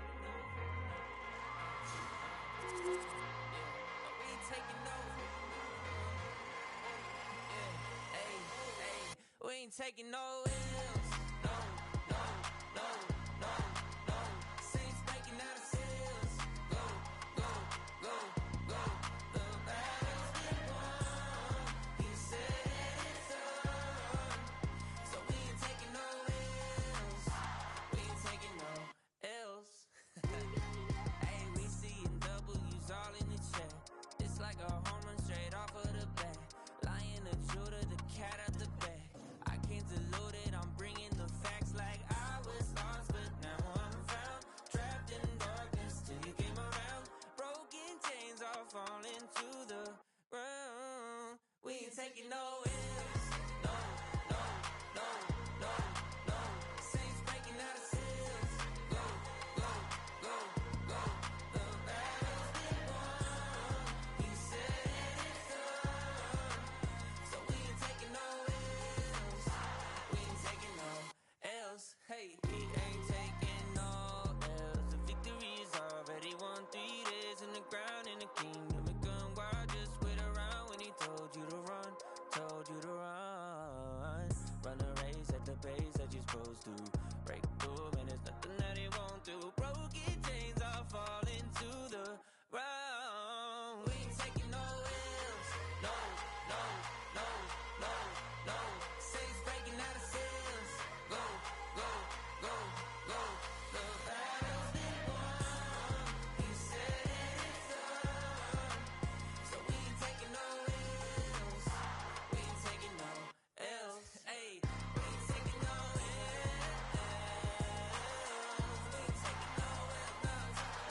We ain't taking over. Hey, hey, we ain't taking no L's. No, no, no, no, no. Saints breaking out of cells. Go, go, go, go. The battle's been won. He said it's done. So we ain't taking no L's. We ain't taking no L's. Hey, we seeing W's all in the chat. It's like a home run straight off of the bat. Lion, the Judah, the cat out the back. I can't dilute it, I'm bringing the facts like I was lost, but now I'm found. Trapped in darkness till you came around. Broken chains all falling to the ground. We ain't taking no L's. No, no, no, no, no. Saints breaking out of cells. Go, go, go, go. The battle's been won. He said it's done. So we ain't taking no L's. We ain't taking no L's. Hey, he ain't taking no L's. The victory is already won. 3 days in the ground in the kingdom. It gone wild, just wait around when he told you to run. Told you to run. Run a race at the pace that you're supposed to. Break through, and there's nothing that he won't do. Broken chains all falling to the ground. We ain't taking no L's. No, no, no, no, no. Saints breaking out of cells. Go, go, go, go. The battle's been won. He said it's done. So we ain't taking no L's. We ain't taking no L's. Hey, we ain't taking no L's. We ain't taking no L's. No,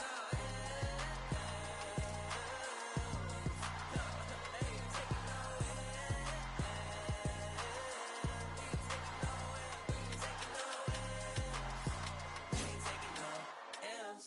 no L's. Hey, taking no L's. We ain't taking no L's. We ain't taking no L's.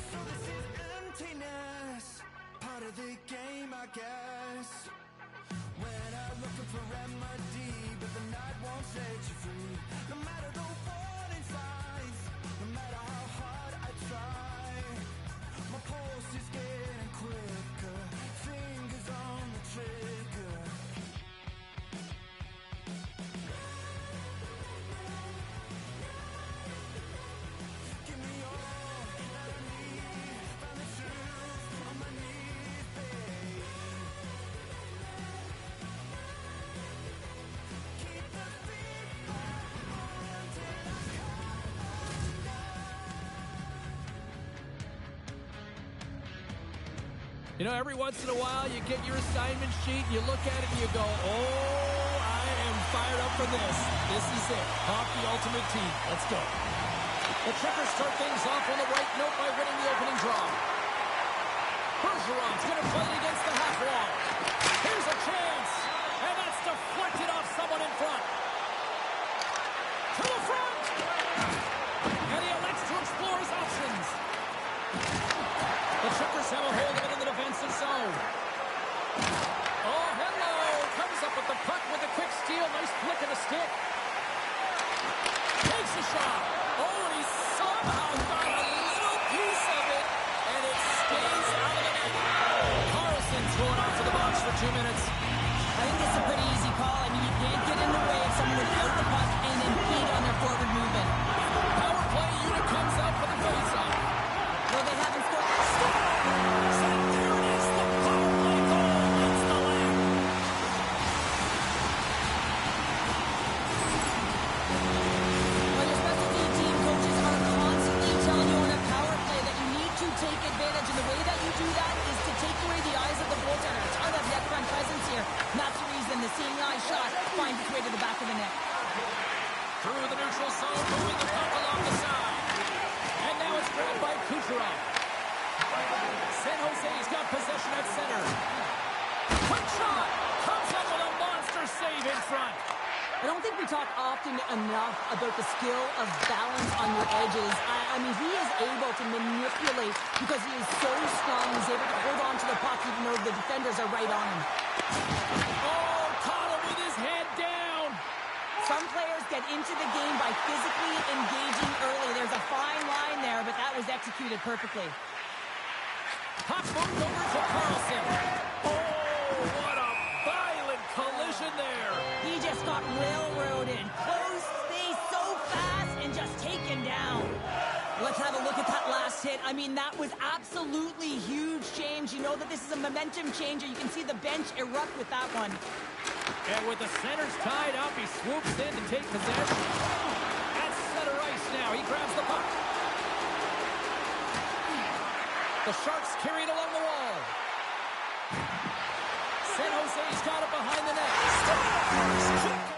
So this is emptiness, part of the game, I guess. When I'm looking for remedy, but the night won't set you free. No matter the warning signs, no matter how hard I try, my pulse is getting quicker, fingers on the trigger. You know, every once in a while, you get your assignment sheet, and you look at it, and you go, oh, I am fired up for this. This is it. Hockey Ultimate Team. Let's go. The Trickers start things off on the right note by winning the opening draw. Bergeron's going to play it against the half wall. Here's a chance, and that's deflected off someone in front. To the front! And he elects to explore his options. The Trickers have a hold of it in the defensive zone. Oh, hello! Comes up with the puck with a quick steal. Nice flick of the stick. Takes a shot. Oh, and he somehow got a little piece of it, and it stays out of the net. Carlson thrown off to the box for 2 minutes. I think it's a pretty easy call. I mean, you can't get in the way of someone without the puck and impede on their forward movement. Power play unit comes out for the faceoff. Well, they haven't scored. And there it is, the power play goal. It's the lamp. Well, your specialty team coaches are constantly telling you on a power play that you need to take advantage, and the way that you do that is to take away the eyes of the goaltender. A ton of net front presence here. And that's the reason the seeing eye shot finds its way to the back of the net. Through the neutral zone, moving the puck along the side. And now it's grabbed by Kucherov. San Jose's got possession at center. Quick shot! Comes up with a monster save in front. I don't think we talk often enough about the skill of balance on your edges. I mean, he is able to manipulate because he is so strong. He's able to hold on to the puck even though the defenders are right on him. Oh, caught him with his head down. Some players get into the game by physically engaging early. There's a fine line there, but that was executed perfectly. Puck moved over to Carlson. Oh, what a violent collision there. He just got railroaded. Close space so fast and just taken down. Let's have a look at that last hit. I mean, that was absolutely huge change. You know that this is a momentum changer. You can see the bench erupt with that one. And with the centers tied up, he swoops in to take possession. At center ice now. He grabs the puck. The Sharks carry it along the wall. San Jose's got it behind the net. Stop!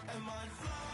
Am I flying?